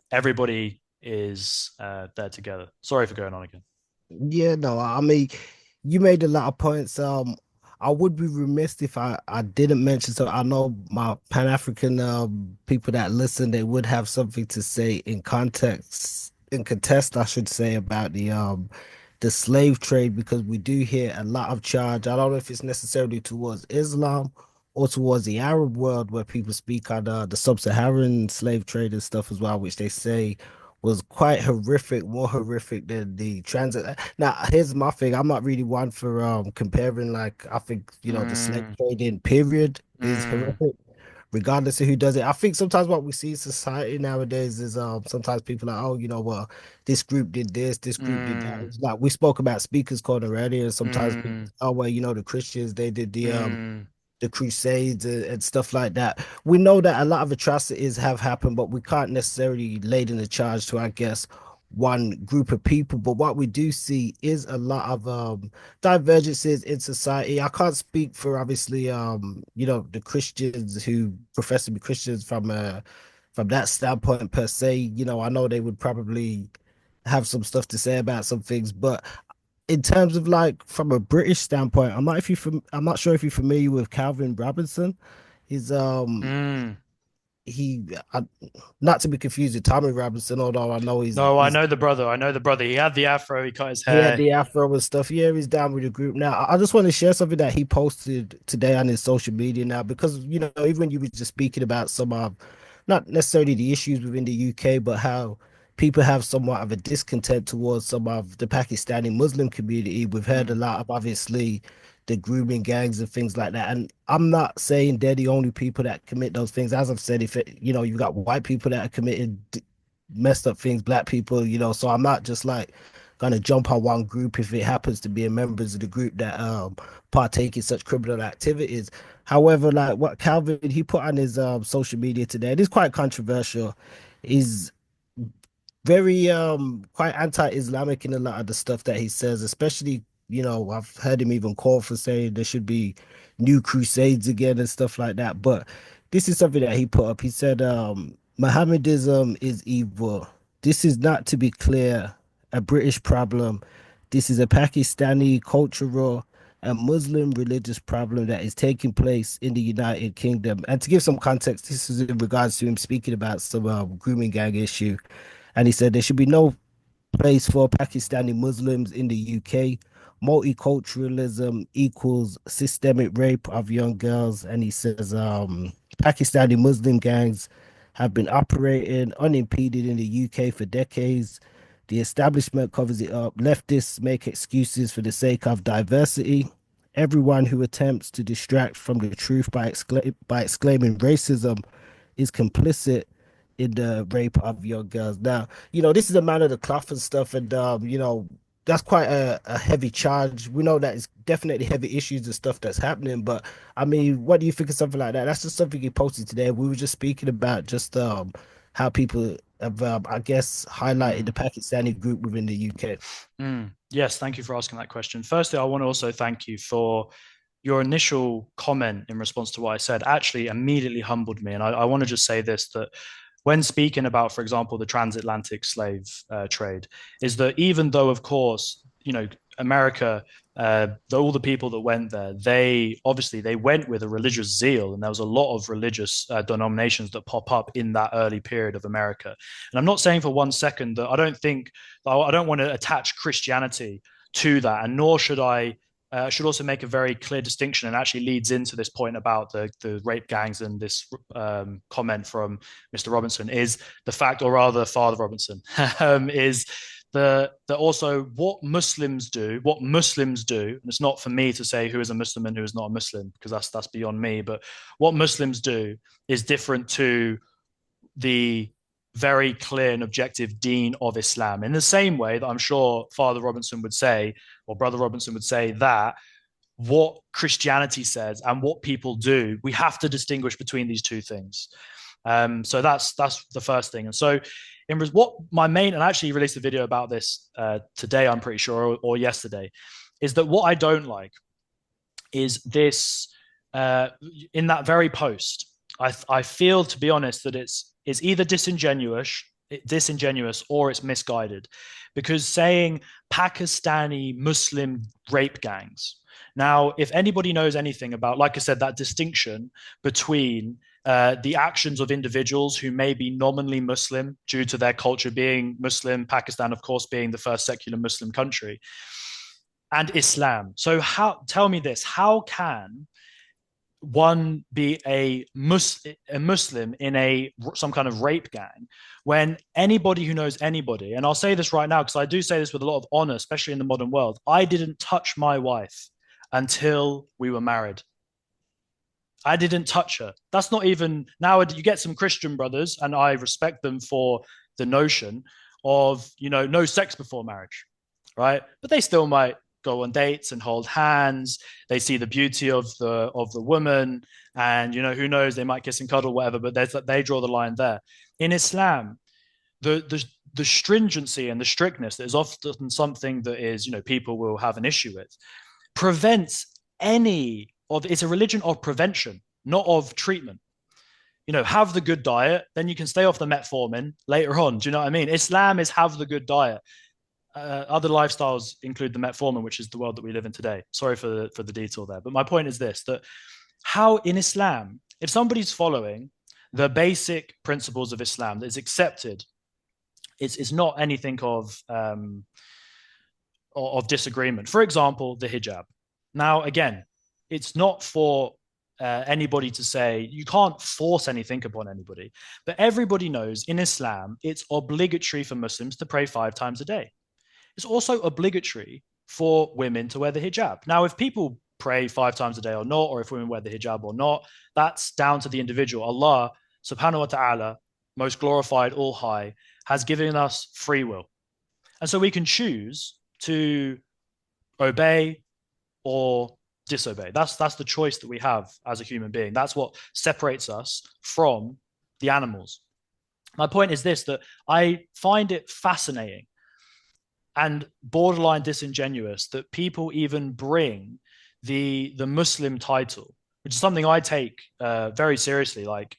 Everybody is there together. Sorry for going on again. Yeah, no, I mean, you made a lot of points. I would be remiss if I didn't mention. So I know my Pan African people that listen, they would have something to say in context, in contest, I should say, about the slave trade because we do hear a lot of charge. I don't know if it's necessarily towards Islam or towards the Arab world where people speak on the sub-Saharan slave trade and stuff as well, which they say was quite horrific, more horrific than the transit. Now, here's my thing. I'm not really one for comparing like I think, the slave Mm, trading period is mm, horrific, regardless of who does it. I think sometimes what we see in society nowadays is sometimes people are, oh, well, this group did this group did that. mm, It's like we spoke about speakers code already, and sometimes people, mm, oh well, the Christians they did mm, the Crusades and stuff like that. We know that a lot of atrocities have happened, but we can't necessarily lay in the charge to, I guess, one group of people. But what we do see is a lot of divergences in society. I can't speak for obviously the Christians who profess to be Christians from that standpoint per se. I know they would probably have some stuff to say about some things, but in terms of like from a British standpoint, I'm not sure if you're familiar with Calvin Robinson. He's mm. he not to be confused with Tommy Robinson, although I know he's No, I he's know the brother. I know the brother. He had the afro. He cut his he had hair. the afro and stuff. Yeah, he's down with the group now. I just want to share something that he posted today on his social media now, because even when you were just speaking about some of not necessarily the issues within the UK, but how people have somewhat of a discontent towards some of the Pakistani Muslim community. We've heard a Mm, lot of obviously the grooming gangs and things like that. And I'm not saying they're the only people that commit those things. As I've said, if you've got white people that are committed messed up things, black people, so I'm not just like gonna jump on one group if it happens to be a members of the group that partake in such criminal activities. However, like what Calvin he put on his social media today, it is quite controversial. Is very quite anti-Islamic in a lot of the stuff that he says, especially, I've heard him even call for saying there should be new crusades again and stuff like that. But this is something that he put up. He said, Mohammedanism is evil. This is not, to be clear, a British problem. This is a Pakistani cultural and Muslim religious problem that is taking place in the United Kingdom. And to give some context, this is in regards to him speaking about some grooming gang issue. And he said there should be no place for Pakistani Muslims in the UK. Multiculturalism equals systemic rape of young girls. And he says Pakistani Muslim gangs have been operating unimpeded in the UK for decades. The establishment covers it up. Leftists make excuses for the sake of diversity. Everyone who attempts to distract from the truth by exclaiming racism is complicit in the rape of young girls. Now, this is a man of the cloth and stuff, and that's quite a heavy charge. We know that it's definitely heavy issues and stuff that's happening, but I mean, what do you think of something like that? That's just something you posted today. We were just speaking about just how people have I guess highlighted Mm. the Pakistani group within the UK. Yes, thank you for asking that question. Firstly, I want to also thank you for your initial comment in response to what I said. Actually, immediately humbled me, and I want to just say this, that when speaking about, for example, the transatlantic slave trade, is that even though, of course, America, all the people that went there, they obviously they went with a religious zeal, and there was a lot of religious denominations that pop up in that early period of America. And I'm not saying for one second that I don't want to attach Christianity to that, and nor should I. Should also make a very clear distinction, and actually leads into this point about the rape gangs and this comment from Mr. Robinson is the fact, or rather Father Robinson, is the also what Muslims do, and it's not for me to say who is a Muslim and who is not a Muslim, because that's beyond me, but what Muslims do is different to the very clear and objective deen of Islam. In the same way that I'm sure Father Robinson would say, or Brother Robinson would say, that what Christianity says and what people do, we have to distinguish between these two things. So that's the first thing. And so, in what my main, and I actually released a video about this today, I'm pretty sure, or yesterday, is that what I don't like is this in that very post. I feel, to be honest, that it's either disingenuous or it's misguided, because saying Pakistani Muslim rape gangs. Now, if anybody knows anything about, like I said, that distinction between the actions of individuals who may be nominally Muslim due to their culture being Muslim, Pakistan, of course, being the first secular Muslim country, and Islam. So, tell me this: how can one be a Muslim in some kind of rape gang when anybody who knows anybody, and I'll say this right now because I do say this with a lot of honor, especially in the modern world, I didn't touch my wife until we were married. I didn't touch her. That's not even now. You get some Christian brothers, and I respect them for the notion of, no sex before marriage, right? But they still might go on dates and hold hands. They see the beauty of the woman, and who knows, they might kiss and cuddle, whatever. But they draw the line there. In Islam, the stringency and the strictness that is often something that is, people will have an issue with, prevents it's a religion of prevention, not of treatment. Have the good diet, then you can stay off the metformin later on. Do you know what I mean? Islam is have the good diet. Other lifestyles include the metformin, which is the world that we live in today. Sorry for the detour there, but my point is this: that how in Islam, if somebody's following the basic principles of Islam that is accepted, it's not anything of disagreement. For example, the hijab. Now, again, it's not for anybody to say, you can't force anything upon anybody, but everybody knows in Islam it's obligatory for Muslims to pray 5 times a day. It's also obligatory for women to wear the hijab. Now, if people pray 5 times a day or not, or if women wear the hijab or not, that's down to the individual. Allah subhanahu wa ta'ala, most glorified, all high, has given us free will. And so we can choose to obey or disobey. That's the choice that we have as a human being. That's what separates us from the animals. My point is this: that I find it fascinating and borderline disingenuous that people even bring the Muslim title, which is something I take very seriously, like,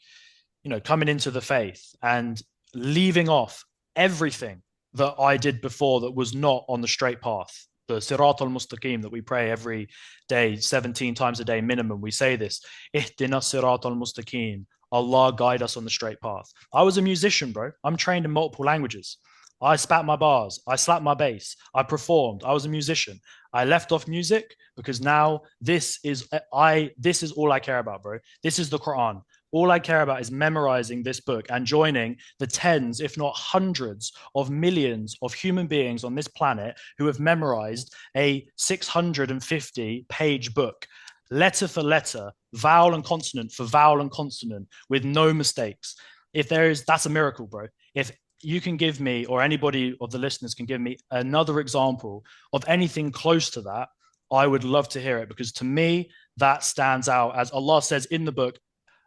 coming into the faith and leaving off everything that I did before that was not on the straight path. The Sirat al-Mustaqim that we pray every day, 17 times a day minimum. We say this: Ihdina Sirat al-Mustaqim. Allah, guide us on the straight path. I was a musician, bro. I'm trained in multiple languages. I spat my bars. I slapped my bass. I performed. I was a musician. I left off music because now this is all I care about, bro. This is the Quran. All I care about is memorizing this book and joining the tens, if not hundreds of millions of human beings on this planet who have memorized a 650-page book, letter for letter, vowel and consonant for vowel and consonant, with no mistakes. That's a miracle, bro. If you can give me, or anybody of the listeners can give me another example of anything close to that, I would love to hear it, because to me, that stands out. As Allah says in the book,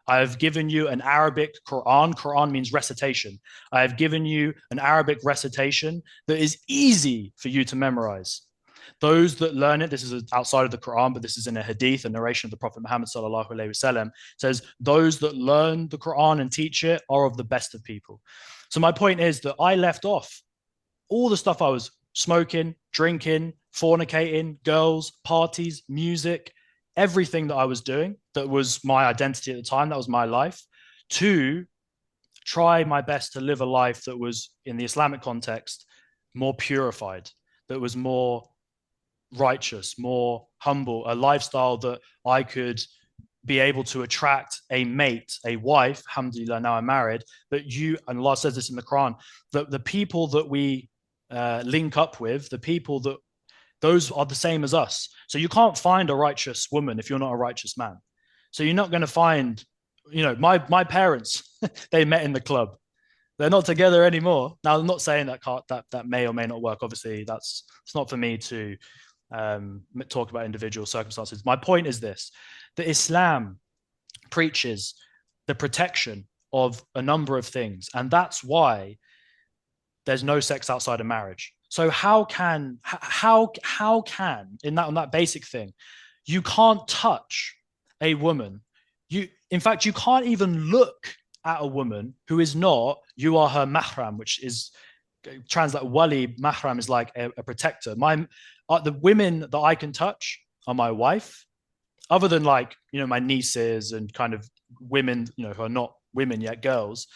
I have given you an Arabic Quran. Quran means recitation. I have given you an Arabic recitation that is easy for you to memorize. Those that learn it, this is outside of the Quran, but this is in a hadith, a narration of the Prophet Muhammad sallallahu alaihi wasallam, says those that learn the Quran and teach it are of the best of people. So my point is that I left off all the stuff I was smoking, drinking, fornicating, girls, parties, music, everything that I was doing that was my identity at the time, that was my life, to try my best to live a life that was, in the Islamic context, more purified, that was more righteous, more humble, a lifestyle that I could be able to attract a mate, a wife, alhamdulillah, now I'm married, that you, and Allah says this in the Quran, that the people that we link up with, the people that, those are the same as us. So you can't find a righteous woman if you're not a righteous man. So you're not going to find, my parents, they met in the club. They're not together anymore. Now, I'm not saying that may or may not work. Obviously, it's not for me to talk about individual circumstances. My point is this: that Islam preaches the protection of a number of things, and that's why there's no sex outside of marriage. So how can in that on that basic thing, you can't touch a woman. In fact, you can't even look at a woman who is not, you are her mahram, which is translate wali. Mahram is like a protector. The women that I can touch are my wife, other than my nieces and kind of women, who are not women yet, girls,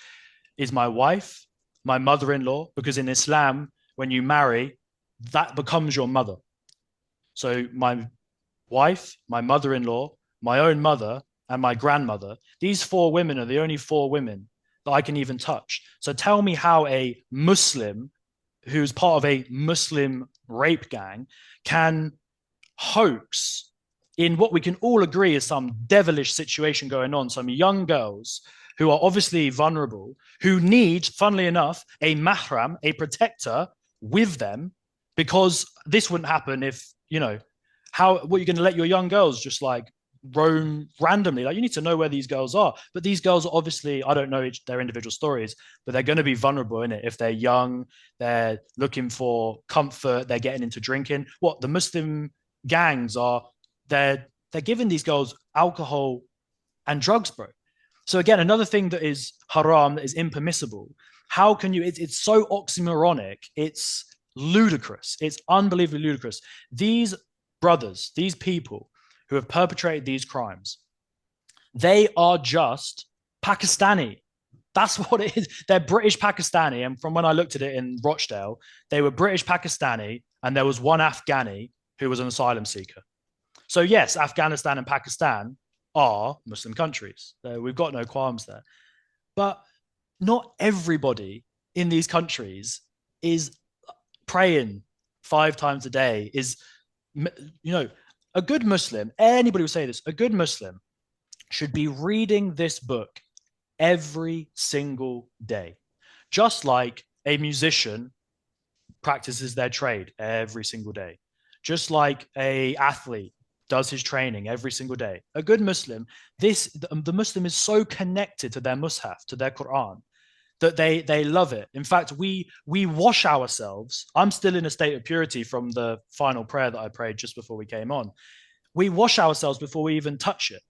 is my wife, my mother-in-law, because in Islam, when you marry, that becomes your mother. So my wife, my mother-in-law, my own mother, and my grandmother, these four women are the only four women that I can even touch. So tell me how a Muslim who's part of a Muslim rape gang can hoax in what we can all agree is some devilish situation going on, some young girls who are obviously vulnerable, who need, funnily enough, a mahram, a protector with them, because this wouldn't happen if, what are you going to let your young girls just roam randomly? You need to know where these girls are. But these girls are obviously, I don't know their individual stories, but they're going to be vulnerable in it. If they're young, they're looking for comfort, they're getting into drinking. What the Muslim gangs are, they're giving these girls alcohol and drugs, bro. So again, another thing that is haram, that is impermissible. How can you? It's so oxymoronic. It's ludicrous. It's unbelievably ludicrous. These brothers, these people who have perpetrated these crimes, they are just Pakistani. That's what it is. They're British Pakistani. And from when I looked at it in Rochdale, they were British Pakistani, and there was one Afghani who was an asylum seeker. So yes, Afghanistan and Pakistan are Muslim countries. We've got no qualms there. But not everybody in these countries is praying 5 times a day, is, a good Muslim, anybody will say this, a good Muslim should be reading this book every single day. Just like a musician practices their trade every single day. Just like a athlete does his training every single day. A good Muslim, the Muslim is so connected to their mushaf, to their Quran, that they love it. In fact, we wash ourselves. I'm still in a state of purity from the final prayer that I prayed just before we came on. We wash ourselves before we even touch it.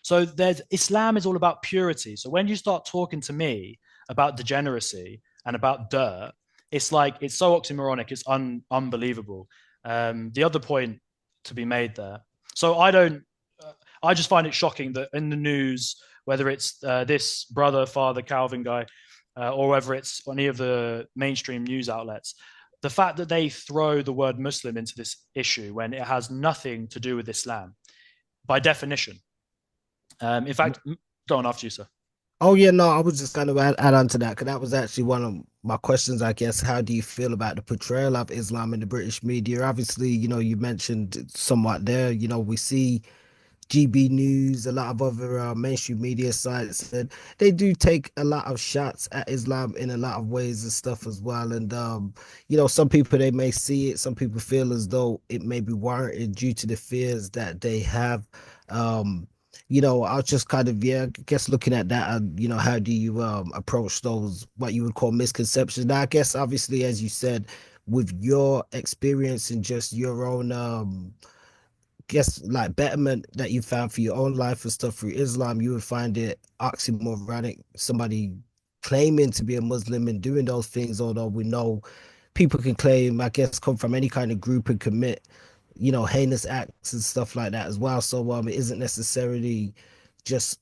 So Islam is all about purity. So when you start talking to me about degeneracy and about dirt, it's so oxymoronic, it's unbelievable. The other point to be made there. So I just find it shocking that in the news, whether it's this brother, Father Calvin guy, or whether it's any of the mainstream news outlets, the fact that they throw the word Muslim into this issue when it has nothing to do with Islam, by definition. In fact, go on after you, sir. Oh yeah, no, I was just going to add on to that, because that was actually one of my questions, I guess. How do you feel about the portrayal of Islam in the British media? Obviously, you mentioned somewhat there. We see GB News, a lot of other mainstream media sites, and they do take a lot of shots at Islam in a lot of ways and stuff as well. And some people they may see it, some people feel as though it may be warranted due to the fears that they have. I'll just kind of I guess looking at that, how do you approach those what you would call misconceptions? Now, I guess obviously, as you said, with your experience and just your own guess like betterment that you found for your own life and stuff through Islam, you would find it oxymoronic, somebody claiming to be a Muslim and doing those things, although we know people can claim, I guess, come from any kind of group and commit, heinous acts and stuff like that as well. So it isn't necessarily just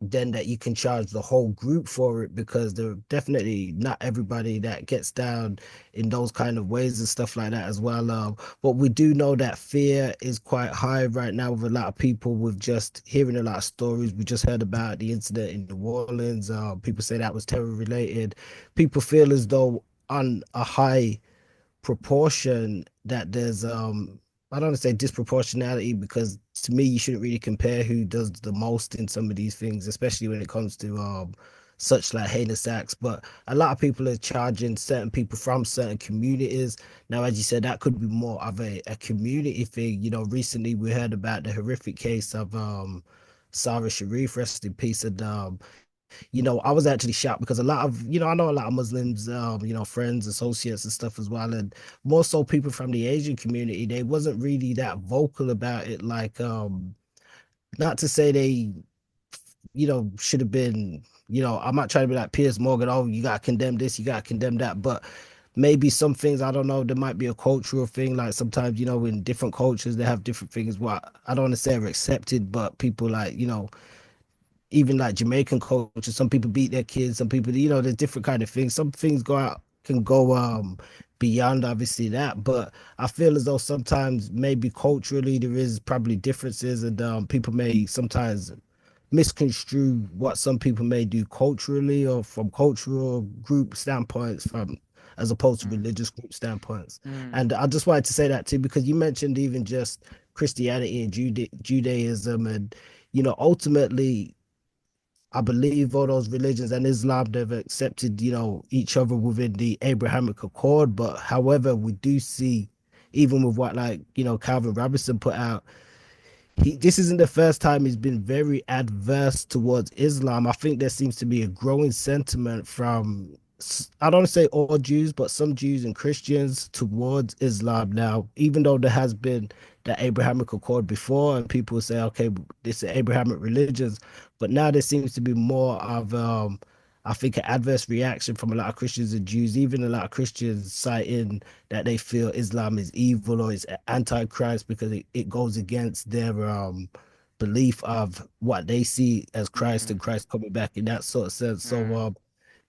then that you can charge the whole group for it because there are definitely not everybody that gets down in those kind of ways and stuff like that as well. But we do know that fear is quite high right now with a lot of people with just hearing a lot of stories. We just heard about the incident in New Orleans. People say that was terror related. People feel as though on a high proportion that there's I don't want to say disproportionality because to me you shouldn't really compare who does the most in some of these things, especially when it comes to such like heinous acts. But a lot of people are charging certain people from certain communities. Now, as you said, that could be more of a community thing. Recently we heard about the horrific case of Sarah Sharif, rest in peace, and I was actually shocked because a lot of, I know a lot of Muslims, friends, associates and stuff as well. And more so people from the Asian community, they wasn't really that vocal about it. Like, not to say they, should have been, I'm not trying to be like Piers Morgan, oh, you got to condemn this, you got to condemn that. But maybe some things, I don't know, there might be a cultural thing. Like sometimes, in different cultures, they have different things. What I don't want to say are accepted, but people like, even like Jamaican culture, some people beat their kids, some people, there's different kind of things. Some things can go beyond obviously that, but I feel as though sometimes maybe culturally there is probably differences and people may sometimes misconstrue what some people may do culturally or from cultural group standpoints from as opposed to Mm. religious group standpoints. Mm. And I just wanted to say that too because you mentioned even just Christianity and Judaism and ultimately I believe all those religions and Islam, they've accepted, each other within the Abrahamic Accord. But however, we do see, even with what like, Calvin Robinson put out, this isn't the first time he's been very adverse towards Islam. I think there seems to be a growing sentiment from I don't want to say all Jews, but some Jews and Christians towards Islam now, even though there has been the Abrahamic Accord before, and people say, okay, this is Abrahamic religions, but now there seems to be more of I think an adverse reaction from a lot of Christians and Jews, even a lot of Christians citing that they feel Islam is evil or is antichrist because it goes against their belief of what they see as Christ and Mm. Christ coming back in that sort of sense. So Mm.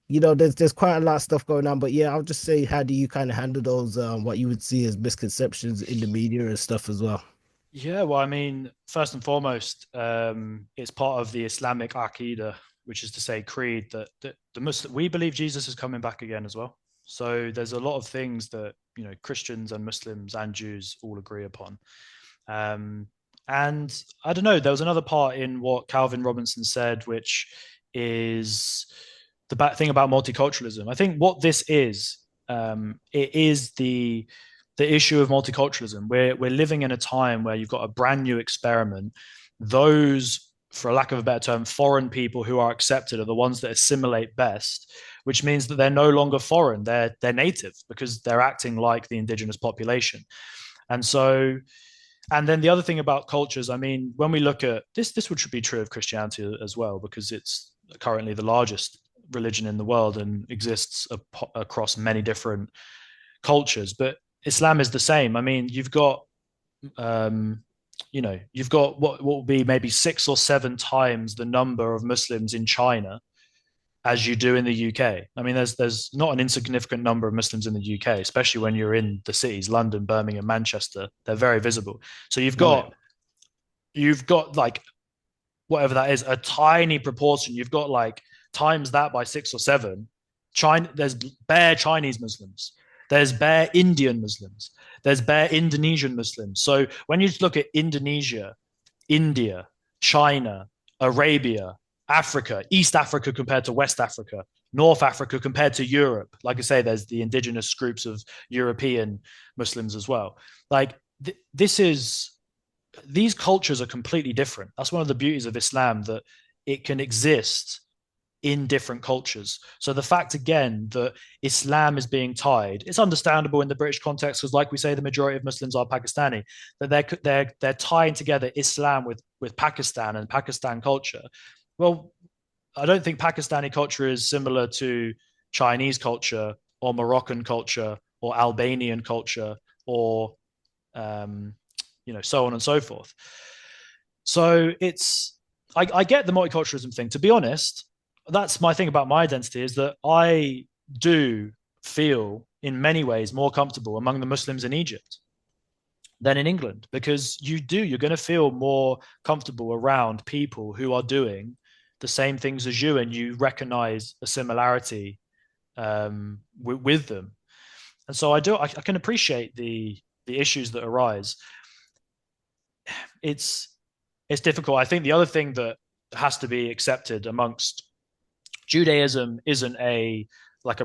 there's quite a lot of stuff going on. But yeah, I'll just say how do you kind of handle those what you would see as misconceptions in the media and stuff as well? Yeah, well, I mean, first and foremost, it's part of the Islamic Aqidah, which is to say, creed that the Muslim we believe Jesus is coming back again as well. So there's a lot of things that Christians and Muslims and Jews all agree upon. Um, and I don't know, there was another part in what Calvin Robinson said, which is the bad thing about multiculturalism. I think what this is, it is the issue of multiculturalism. We're living in a time where you've got a brand new experiment. Those, for a lack of a better term, foreign people who are accepted are the ones that assimilate best, which means that they're no longer foreign. They're native because they're acting like the indigenous population. And so, and then the other thing about cultures, I mean, when we look at this would be true of Christianity as well, because it's currently the largest religion in the world and exists across many different cultures. But Islam is the same. I mean, um, you've got what will be maybe 6 or 7 times the number of Muslims in China as you do in the UK. I mean, there's not an insignificant number of Muslims in the UK, especially when you're in the cities, London, Birmingham, Manchester. They're very visible. So Oh yeah. you've got like whatever that is, a tiny proportion. You've got like times that by 6 or 7. China, there's bare Chinese Muslims. There's bare Indian Muslims. There's bare Indonesian Muslims. So when you look at Indonesia, India, China, Arabia, Africa, East Africa compared to West Africa, North Africa compared to Europe. Like I say, there's the indigenous groups of European Muslims as well. Like this is these cultures are completely different. That's one of the beauties of Islam, that it can exist in different cultures. So the fact again that Islam is being tied, it's understandable in the British context because, like we say, the majority of Muslims are Pakistani. That they're tying together Islam with Pakistan and Pakistan culture. Well, I don't think Pakistani culture is similar to Chinese culture or Moroccan culture or Albanian culture or so on and so forth. So I get the multiculturalism thing. To be honest, that's my thing about my identity, is that I do feel in many ways more comfortable among the Muslims in Egypt than in England, because you're going to feel more comfortable around people who are doing the same things as you, and you recognize a similarity with them. And so I can appreciate the issues that arise. It's difficult. I think the other thing that has to be accepted amongst Judaism isn't a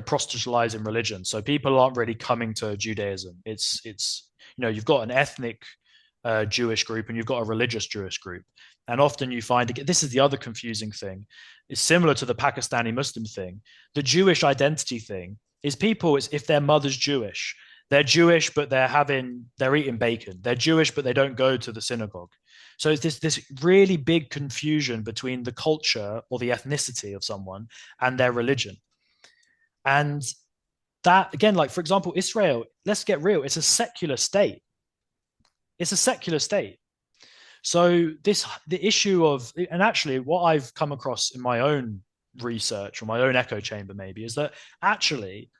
proselytizing religion. So people aren't really coming to Judaism. It's you've got an ethnic Jewish group and you've got a religious Jewish group. And often you find, this is the other confusing thing, it's similar to the Pakistani Muslim thing. The Jewish identity thing is if their mother's Jewish, they're Jewish, but they're eating bacon. They're Jewish, but they don't go to the synagogue. So it's this really big confusion between the culture or the ethnicity of someone and their religion. And that, again, like, for example, Israel, let's get real, it's a secular state. It's a secular state. So the issue of, and actually what I've come across in my own research or my own echo chamber maybe, is that actually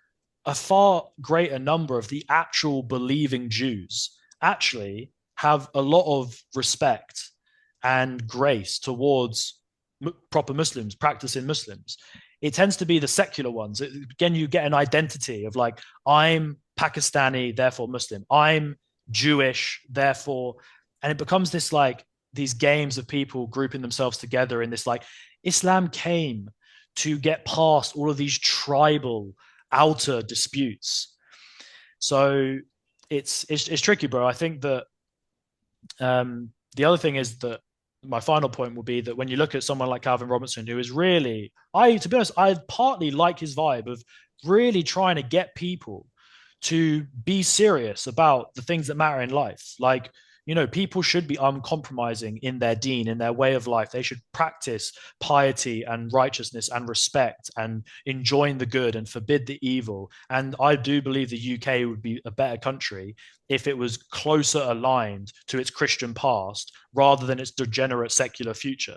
a far greater number of the actual believing Jews actually have a lot of respect and grace towards proper Muslims, practicing Muslims. It tends to be the secular ones. Again, you get an identity of like, I'm Pakistani, therefore Muslim. I'm Jewish, therefore, and it becomes this like these games of people grouping themselves together in this like, Islam came to get past all of these tribal outer disputes. So it's tricky, bro. I think that the other thing is that my final point will be that when you look at someone like Calvin Robinson, who is really, to be honest, I partly like his vibe of really trying to get people to be serious about the things that matter in life. Like, people should be uncompromising in their deen, in their way of life. They should practice piety and righteousness and respect and enjoin the good and forbid the evil. And I do believe the UK would be a better country if it was closer aligned to its Christian past rather than its degenerate secular future.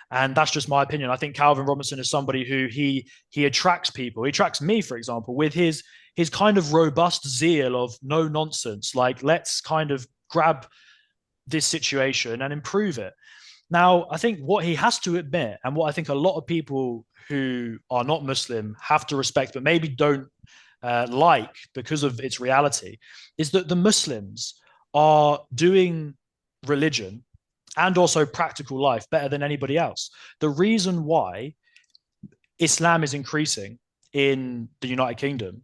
And that's just my opinion. I think Calvin Robinson is somebody who he attracts people. He attracts me, for example, with his kind of robust zeal of no nonsense. Like, let's kind of grab this situation and improve it. Now, I think what he has to admit, and what I think a lot of people who are not Muslim have to respect, but maybe don't like because of its reality, is that the Muslims are doing religion and also practical life better than anybody else. The reason why Islam is increasing in the United Kingdom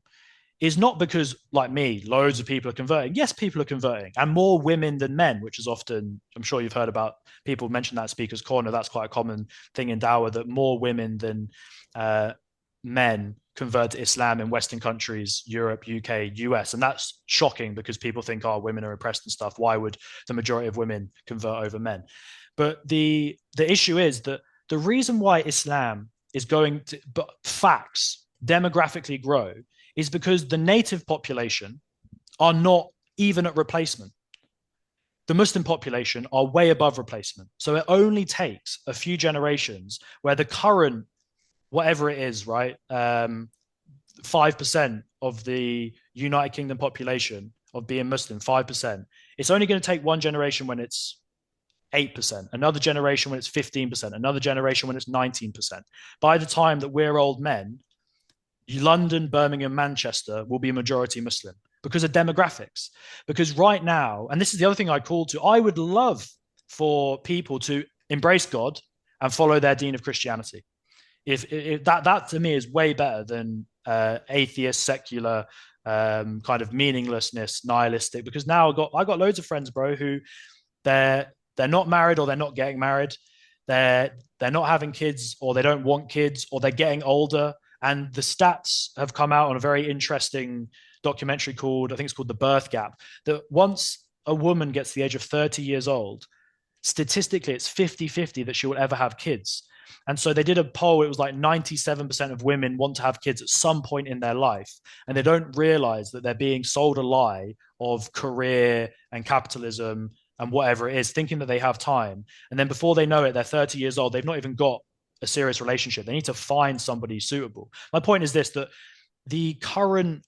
is not because, like me, loads of people are converting. Yes, people are converting, and more women than men, which is often, I'm sure you've heard about people mention that Speaker's Corner. That's quite a common thing in Dawah, that more women than men convert to Islam in Western countries, Europe, UK, US. And that's shocking because people think, oh, women are oppressed and stuff. Why would the majority of women convert over men? But the issue is that the reason why Islam is going to, but facts demographically grow, is because the native population are not even at replacement. The Muslim population are way above replacement. So it only takes a few generations where the current, whatever it is, right, 5% of the United Kingdom population of being Muslim, 5%. It's only going to take one generation when it's 8%, another generation when it's 15%, another generation when it's 19%. By the time that we're old men, London, Birmingham, Manchester will be majority Muslim because of demographics. Because right now, and this is the other thing I call to, I would love for people to embrace God and follow their dean of Christianity. If that to me is way better than atheist, secular, kind of meaninglessness, nihilistic. Because now I got loads of friends, bro, who they're not married or they're not getting married. They're not having kids or they don't want kids or they're getting older. And the stats have come out on a very interesting documentary called, I think it's called The Birth Gap, that once a woman gets to the age of 30 years old, statistically it's 50-50 that she will ever have kids. And so they did a poll. It was like 97% of women want to have kids at some point in their life. And they don't realize that they're being sold a lie of career and capitalism and whatever it is, thinking that they have time. And then before they know it, they're 30 years old. They've not even got a serious relationship. They need to find somebody suitable. My point is this, that the current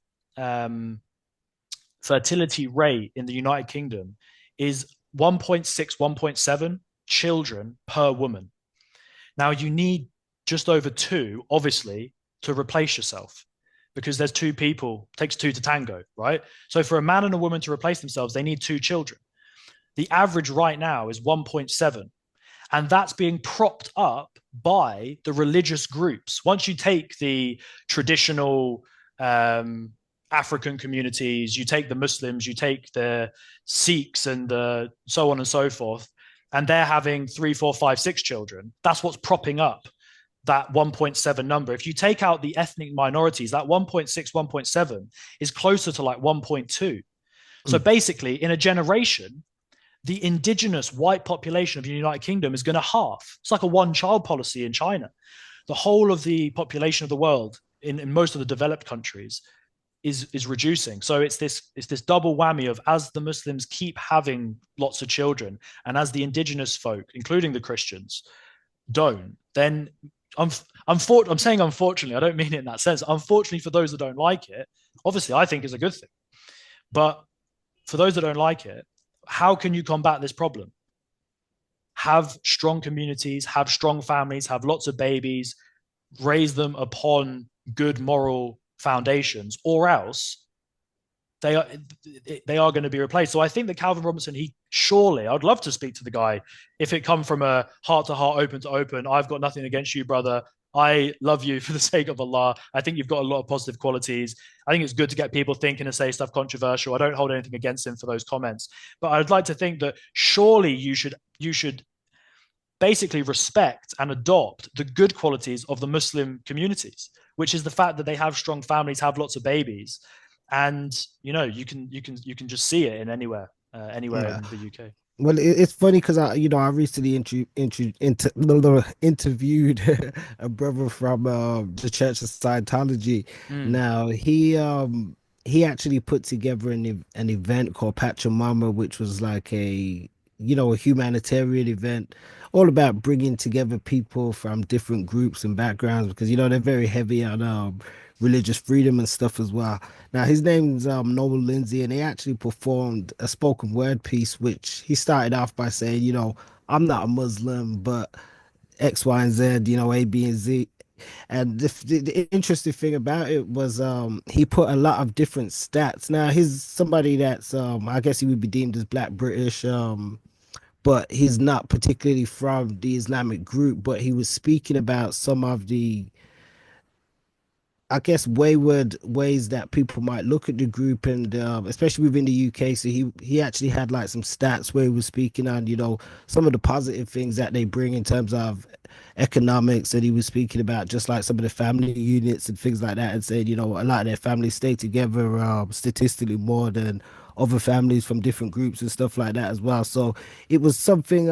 fertility rate in the United Kingdom is 1.6, 1.7 children per woman. Now you need just over two, obviously, to replace yourself because there's two people, it takes two to tango, right? So for a man and a woman to replace themselves, they need two children. The average right now is 1.7. And that's being propped up by the religious groups. Once you take the traditional African communities, you take the Muslims, you take the Sikhs and so on and so forth, and they're having 3, 4, 5, 6 children. That's what's propping up that 1.7 number. If you take out the ethnic minorities, that 1.6, 1.7 is closer to like 1.2. So basically, in a generation, the indigenous white population of the United Kingdom is going to halve. It's like a one-child policy in China. The whole of the population of the world in most of the developed countries is reducing. So it's this double whammy of, as the Muslims keep having lots of children, and as the indigenous folk, including the Christians, don't, then I'm saying unfortunately, I don't mean it in that sense. Unfortunately for those that don't like it, obviously I think is a good thing. But for those that don't like it, how can you combat this problem? Have strong communities, have strong families, have lots of babies, raise them upon good moral foundations, or else they are going to be replaced. So I think that Calvin Robinson, I'd love to speak to the guy if it come from a heart to heart, open to open. I've got nothing against you, brother. I love you for the sake of Allah. I think you've got a lot of positive qualities. I think it's good to get people thinking and say stuff controversial. I don't hold anything against him for those comments, but I'd like to think that surely you should basically respect and adopt the good qualities of the Muslim communities, which is the fact that they have strong families, have lots of babies, and you can just see it in anywhere Yeah. in the UK. Well, it's funny because I recently interviewed a brother from the Church of Scientology. Mm, Now he actually put together an event called Pachamama, which was like a humanitarian event, all about bringing together people from different groups and backgrounds because they're very heavy on religious freedom and stuff as well. Now his name's Noel Lindsay, and he actually performed a spoken word piece, which he started off by saying, I'm not a Muslim, but X, Y, and Z, A, B, and Z. And the interesting thing about it was he put a lot of different stats. Now he's somebody that's I guess he would be deemed as Black British, but he's not particularly from the Islamic group, but he was speaking about some of the, I guess, wayward ways that people might look at the group, and especially within the UK. So he actually had like some stats where he was speaking on, some of the positive things that they bring in terms of economics, and he was speaking about just like some of the family units and things like that, and saying, a lot of their families stay together statistically more than other families from different groups and stuff like that as well. So it was something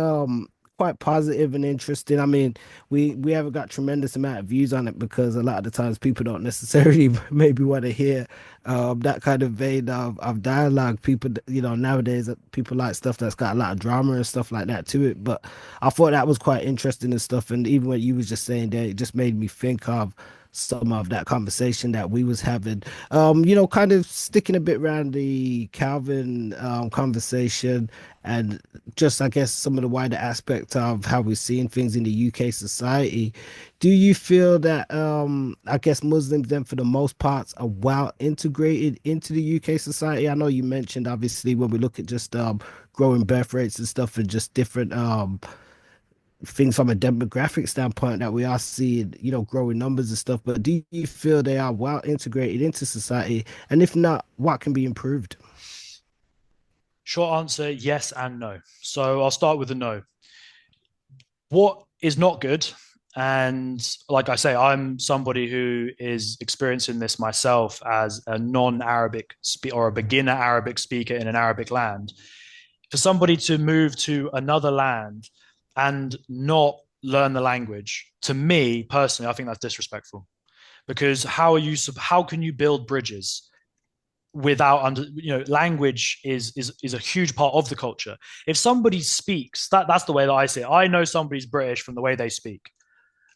quite positive and interesting. I mean, we haven't got tremendous amount of views on it because a lot of the times people don't necessarily maybe want to hear that kind of vein of dialogue. People, nowadays people like stuff that's got a lot of drama and stuff like that to it. But I thought that was quite interesting and stuff. And even what you was just saying there, it just made me think of some of that conversation that we was having. Kind of sticking a bit around the Calvin conversation and just I guess some of the wider aspect of how we're seeing things in the UK society. Do you feel that I guess Muslims then for the most part are well integrated into the UK society? I know you mentioned obviously when we look at just growing birth rates and stuff and just different things from a demographic standpoint that we are seeing, growing numbers and stuff. But do you feel they are well integrated into society? And if not, what can be improved? Short answer, yes and no. So I'll start with the no. What is not good, and like I say, I'm somebody who is experiencing this myself as a non-Arabic or a beginner Arabic speaker in an Arabic land. For somebody to move to another land and not learn the language, to me personally, I think that's disrespectful. Because how can you build bridges without language is a huge part of the culture. If somebody speaks, that's the way that I see it. I know somebody's British from the way they speak.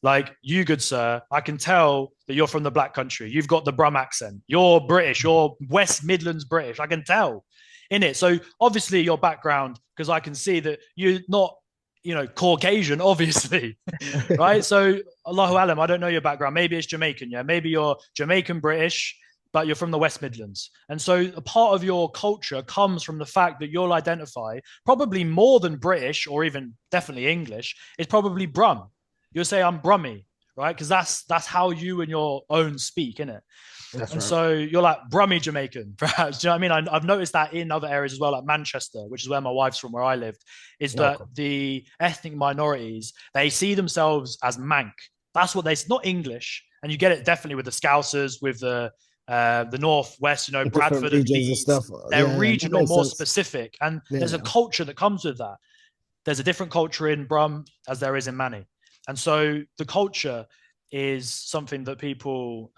Like, you, good sir, I can tell that you're from the black country. You've got the Brum accent. You're British. You're West Midlands British. I can tell in it. So obviously your background, because I can see that you're not, Caucasian, obviously, right? So Allahu Alam, I don't know your background. Maybe it's Jamaican, yeah. Maybe you're Jamaican British, but you're from the West Midlands. And so a part of your culture comes from the fact that you'll identify, probably more than British or even definitely English, is probably Brum. You'll say, I'm Brummy, right? Because that's how you and your own speak, innit? That's And right. so you're like Brummy Jamaican, perhaps. Do you know what I mean? I've noticed that in other areas as well, like Manchester, which is where my wife's from, where I lived, is that Okay. the ethnic minorities, they see themselves as Manc. That's what not English. And you get it definitely with the Scousers, with the Northwest, Different Bradford and regions and Leeds. stuff. They're Yeah, that regional, makes more sense. specific. And there's a Yeah, culture that comes with that. There's a different culture in Brum as there is in Manny. And so the culture is something that people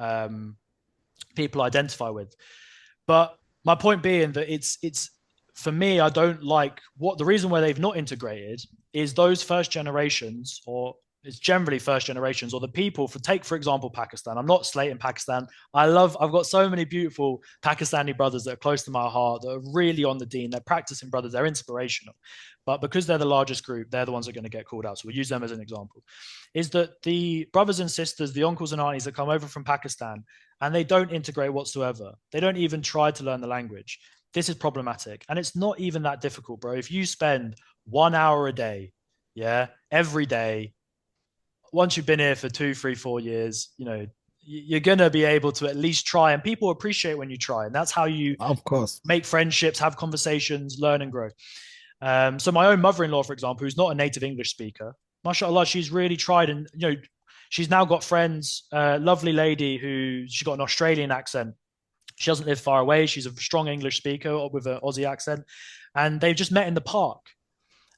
identify with. But my point being that it's for me, I don't like what the reason why they've not integrated is those first generations, or it's generally first generations, or the people for example, Pakistan. I'm not slating Pakistan. I've got so many beautiful Pakistani brothers that are close to my heart, that are really on the deen, they're practicing brothers, they're inspirational. But because they're the largest group, they're the ones that are going to get called out. So we'll use them as an example. Is that the brothers and sisters, the uncles and aunties that come over from Pakistan, and they don't integrate whatsoever. They don't even try to learn the language. This is problematic. And it's not even that difficult, bro. If you spend 1 hour a day, yeah, every day, once you've been here for 2, 3, 4 years, you're going to be able to at least try. And people appreciate when you try. And that's how you of course. make friendships, have conversations, learn and grow. So my own mother-in-law, for example, who's not a native English speaker, mashallah, she's really tried, and she's now got friends. Lovely lady who she got an Australian accent. She doesn't live far away. She's a strong English speaker with an Aussie accent, and they've just met in the park,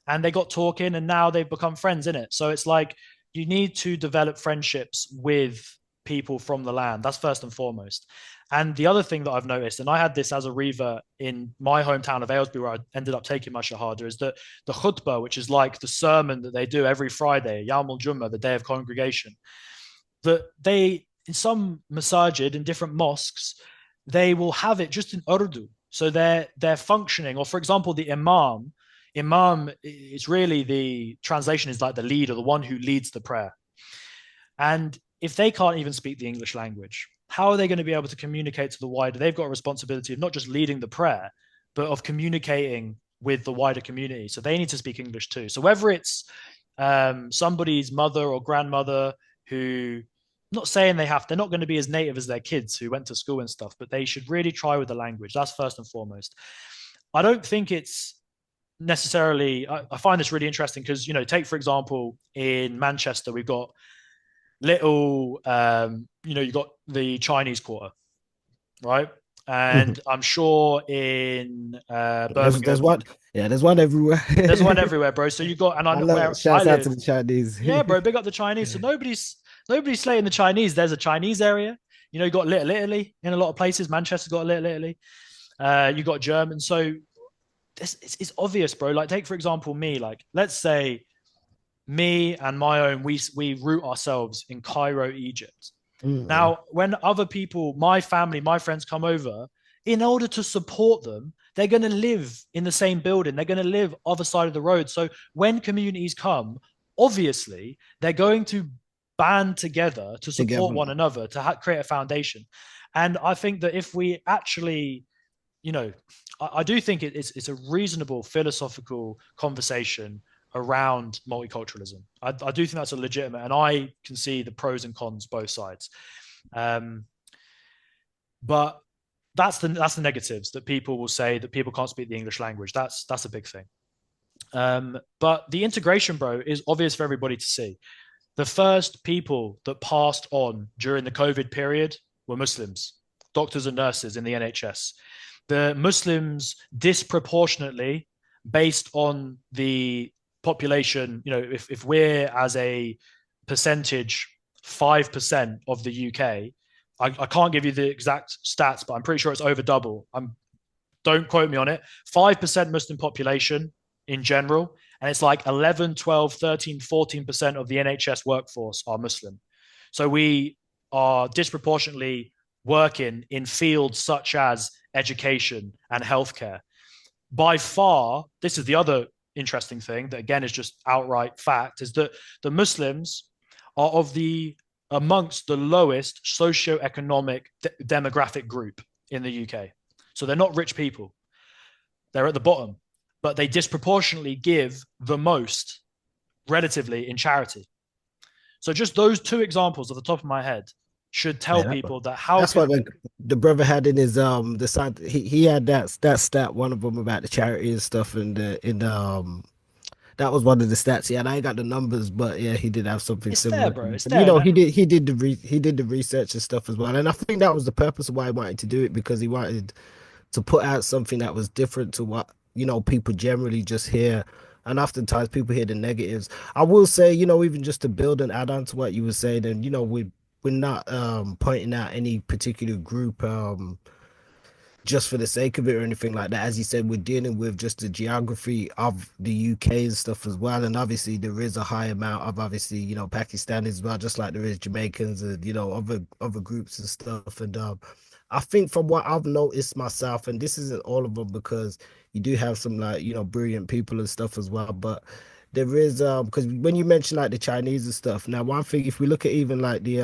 and they got talking, and now they've become friends in it. So it's like you need to develop friendships with people from the land. That's first and foremost. And the other thing that I've noticed, and I had this as a revert in my hometown of Aylesbury, where I ended up taking my Shahada, is that the khutbah, which is like the sermon that they do every Friday, Yawm al-Jummah, the day of congregation, that they, in some masajid, in different mosques, they will have it just in Urdu. So they're functioning. Or for example, the imam is really, the translation is like the leader, the one who leads the prayer. And if they can't even speak the English language, how are they going to be able to communicate to the wider? They've got a responsibility of not just leading the prayer, but of communicating with the wider community. So they need to speak English too. So whether it's somebody's mother or grandmother who, I'm not saying they're not going to be as native as their kids who went to school and stuff, but they should really try with the language. That's first and foremost. I don't think it's necessarily, I find this really interesting because, take for example, in Manchester, we've got little, you got the Chinese Quarter, right? Mhm. And I'm sure in There's Birmingham, one, yeah, there's one everywhere. there's one everywhere, bro. So you got, and I I know love where I shouts out to live, the Chinese. yeah, bro, big up the Chinese. So nobody's slating the Chinese. There's a Chinese area. You got Little Italy in a lot of places. Manchester's got Little Italy. You got German. So it's obvious, bro. Like, take for example me. Like, let's say me and my own, we root ourselves in Cairo, Egypt. Mm. Now, when other people, my family, my friends come over, in order to support them, they're going to live in the same building. They're going to live other side of the road. So when communities come, obviously they're going to band together to support Together. one another to create a foundation. And I think that if we actually, you know, I do think it's a reasonable philosophical conversation around multiculturalism. I do think that's a legitimate, and I can see the pros and cons both sides. Um, but that's the negatives that people will say that people can't speak the English language. That's a big thing. But the integration, bro, is obvious for everybody to see. The first people that passed on during the COVID period were Muslims, doctors and nurses in the NHS. The Muslims disproportionately, based on the population, if we're as a percentage 5% of the UK, I can't give you the exact stats, but I'm pretty sure it's over double. Don't quote me on it. 5% Muslim population in general, and it's like 11, 12, 13, 14% of the NHS workforce are Muslim. So we are disproportionately working in fields such as education and healthcare. By far, this is the other interesting thing that again is just outright fact, is that the Muslims are amongst the lowest socio-economic demographic group in the UK. So they're not rich people. They're at the bottom, but they disproportionately give the most relatively in charity. So just those two examples off the top of my head should tell Man, people that how that's what can the brother had in his the side. He had that stat, one of them about the charity and stuff, and that was one of the stats. Yeah, and I ain't got the numbers, but yeah, he did have something it's there, similar. bro. It's And you there. know, And he did the research and stuff as well. And I think that was the purpose of why he wanted to do it, because he wanted to put out something that was different to what, people generally just hear. And oftentimes people hear the negatives. I will say, even just to build and add on to what you were saying, and we're not pointing out any particular group just for the sake of it or anything like that. As you said, we're dealing with just the geography of the UK and stuff as well. And obviously there is a high amount of obviously, Pakistanis as well, just like there is Jamaicans and, other groups and stuff. And I think from what I've noticed myself, and this isn't all of them because you do have some like, brilliant people and stuff as well, but there is because when you mention like the Chinese and stuff, now one thing, if we look at even like the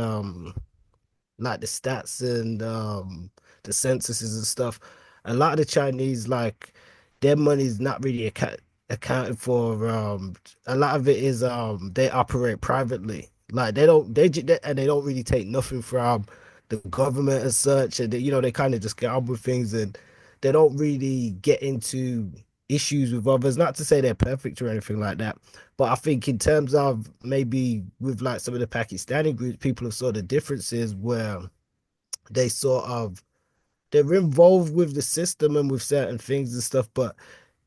stats and the censuses and stuff, a lot of the Chinese, like, their money is not really accounted for. A lot of it is they operate privately. Like and they don't really take nothing from the government as such, and they kind of just get on with things, and they don't really get into issues with others. Not to say they're perfect or anything like that, but I think in terms of maybe with like some of the Pakistani groups, people have saw the differences where they sort of they're involved with the system and with certain things and stuff, but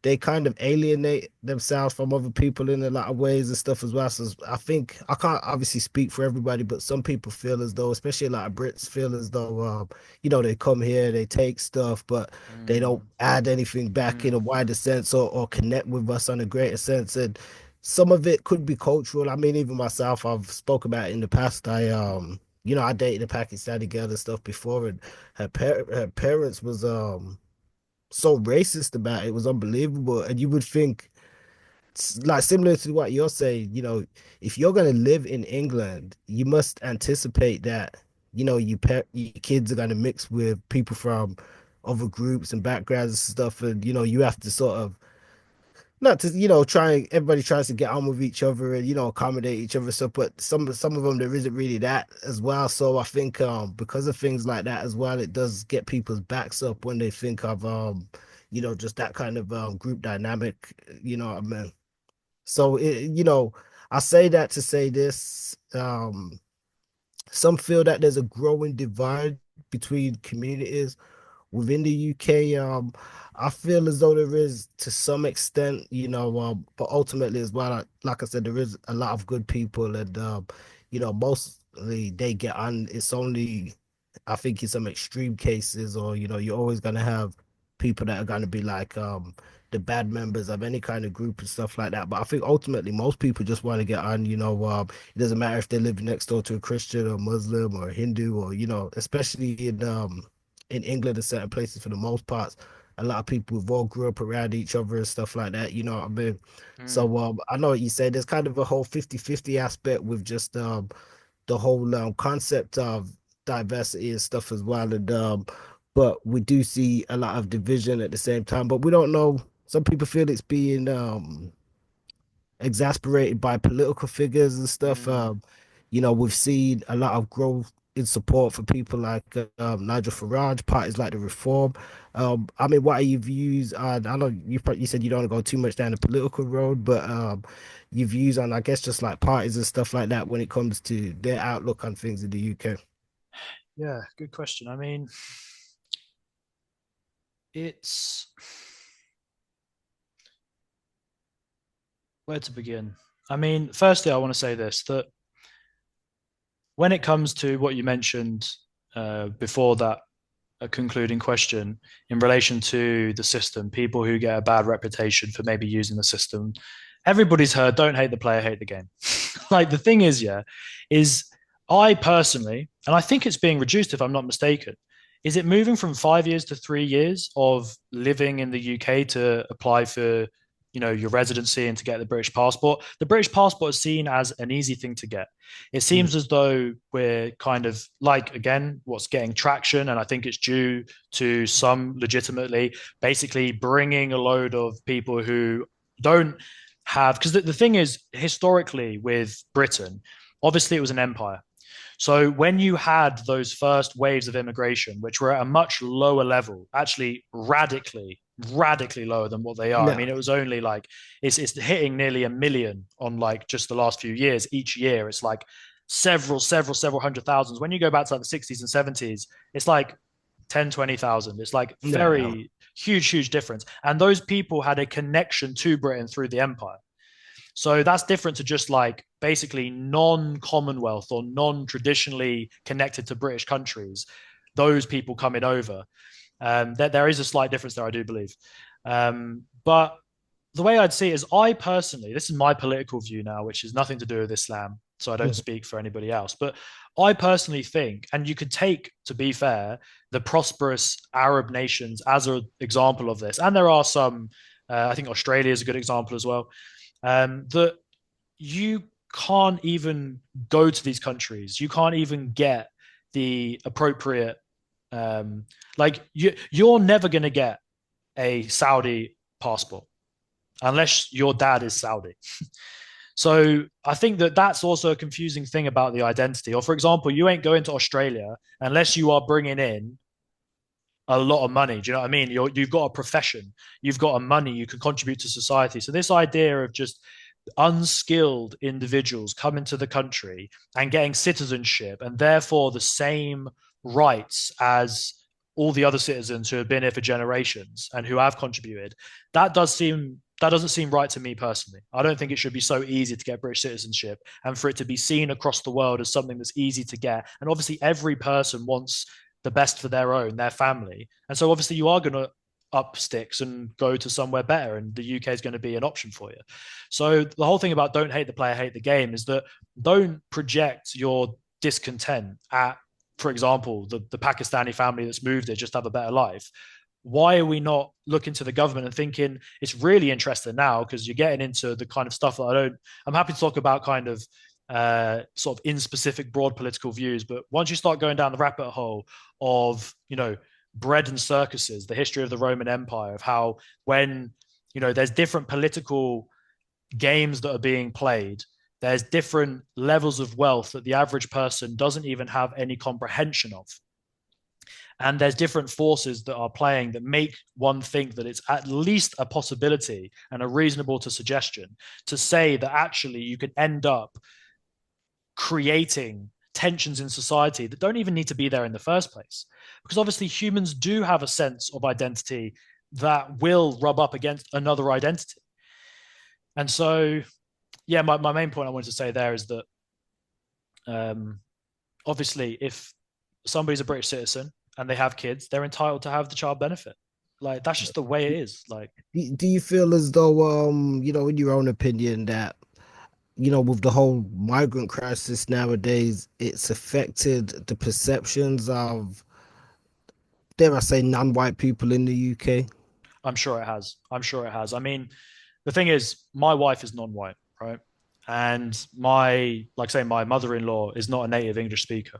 they kind of alienate themselves from other people in a lot of ways and stuff as well. So I think I can't obviously speak for everybody, but some people feel as though, especially a lot of Brits, feel as though they come here, they take stuff, but they don't mm, add anything back in a mm, wider sense or connect with us on a greater sense. And some of it could be cultural. I mean, even myself, I've spoke about it in the past. I dated a Pakistani girl and stuff before, and her parents was so racist about it. It was unbelievable. And you would think, like, similar to what you're saying, if you're going to live in England, you must anticipate that, your kids are going to mix with people from other groups and backgrounds and stuff. And, you have to sort of, not to, everybody tries to get on with each other and, accommodate each other. So, but some of them, there isn't really that as well. So I think because of things like that as well, it does get people's backs up when they think of just that kind of group dynamic, what I mean? So I say that to say this. Some feel that there's a growing divide between communities within the UK. I feel as though there is to some extent, but ultimately as well, like I said, there is a lot of good people, and mostly they get on. It's only, I think, in some extreme cases, or you're always gonna have people that are gonna be like the bad members of any kind of group and stuff like that. But I think ultimately most people just want to get on. It doesn't matter if they live next door to a Christian or Muslim or Hindu, or especially in England and certain places for the most part. A lot of people have all grew up around each other and stuff like that, you know what I mean? mm. So I know what you say. There's kind of a whole 50-50 aspect with just the whole concept of diversity and stuff as well. And but we do see a lot of division at the same time. But we don't know. Some people feel it's being exasperated by political figures and stuff. Mm. We've seen a lot of growth in support for people like Nigel Farage, parties like the Reform. I mean, what are your views on? I know you said you don't want to go too much down the political road, but your views on, I guess, just like parties and stuff like that when it comes to their outlook on things in the UK. Yeah, good question. I mean, it's where to begin? I mean, firstly, I want to say this that when it comes to what you mentioned before that a concluding question in relation to the system, people who get a bad reputation for maybe using the system, everybody's heard don't hate the player, hate the game. Like the thing is, yeah, is I personally, and I think it's being reduced if I'm not mistaken, is it moving from 5 years to 3 years of living in the UK to apply for, your residency and to get the British passport? The British passport is seen as an easy thing to get. It Mm. seems as though we're kind of like, again, what's getting traction, and I think it's due to some legitimately basically bringing a load of people who don't have, because the thing is, historically with Britain, obviously it was an empire. So when you had those first waves of immigration, which were at a much lower level, actually radically lower than what they are. I No, mean, it was only like it's hitting nearly a million on like just the last few years. Each year, it's like several hundred thousands. When you go back to like the 60s and 70s, it's like 10, 20,000. It's like no. very huge difference. And those people had a connection to Britain through the empire. So that's different to just like basically non-Commonwealth or non-traditionally connected to British countries. Those people coming over, there is a slight difference there, I do believe. But the way I'd see it is, I personally, this is my political view now, which has nothing to do with Islam, so I don't Mhm. speak for anybody else. But I personally think, and you could take, to be fair, the prosperous Arab nations as an example of this, and there are some. I think Australia is a good example as well. That you can't even go to these countries. You can't even get the appropriate. Like you're never going to get a Saudi passport unless your dad is Saudi. So I think that that's also a confusing thing about the identity. Or for example, you ain't going to Australia unless you are bringing in a lot of money. Do you know what I mean? You've got a profession, you've got a money, you can contribute to society. So this idea of just unskilled individuals coming to the country and getting citizenship and therefore the same rights as all the other citizens who have been here for generations and who have contributed, that doesn't seem right to me personally. I don't think it should be so easy to get British citizenship and for it to be seen across the world as something that's easy to get. And obviously, every person wants the best for their family. And so, obviously, you are going to up sticks and go to somewhere better, and the UK is going to be an option for you. So, the whole thing about don't hate the player, hate the game is that don't project your discontent at, for example, the Pakistani family that's moved here just to have a better life. Why are we not looking to the government and thinking it's really interesting now because you're getting into the kind of stuff that I'm happy to talk about kind of sort of in specific broad political views. But once you start going down the rabbit hole of, bread and circuses, the history of the Roman Empire, of how when, there's different political games that are being played, there's different levels of wealth that the average person doesn't even have any comprehension of. And there's different forces that are playing that make one think that it's at least a possibility and a reasonable to suggestion to say that actually you could end up creating tensions in society that don't even need to be there in the first place. Because obviously humans do have a sense of identity that will rub up against another identity. And so, yeah, my main point I wanted to say there is that um, obviously, if somebody's a British citizen and they have kids, they're entitled to have the child benefit. Like that's just the way it is. Like Do you feel as though, in your own opinion, that, with the whole migrant crisis nowadays, it's affected the perceptions of, dare I say, non-white people in the UK? I'm sure it has. I'm sure it has. I mean, the thing is, my wife is non-white, right? And like I say, my mother-in-law is not a native English speaker.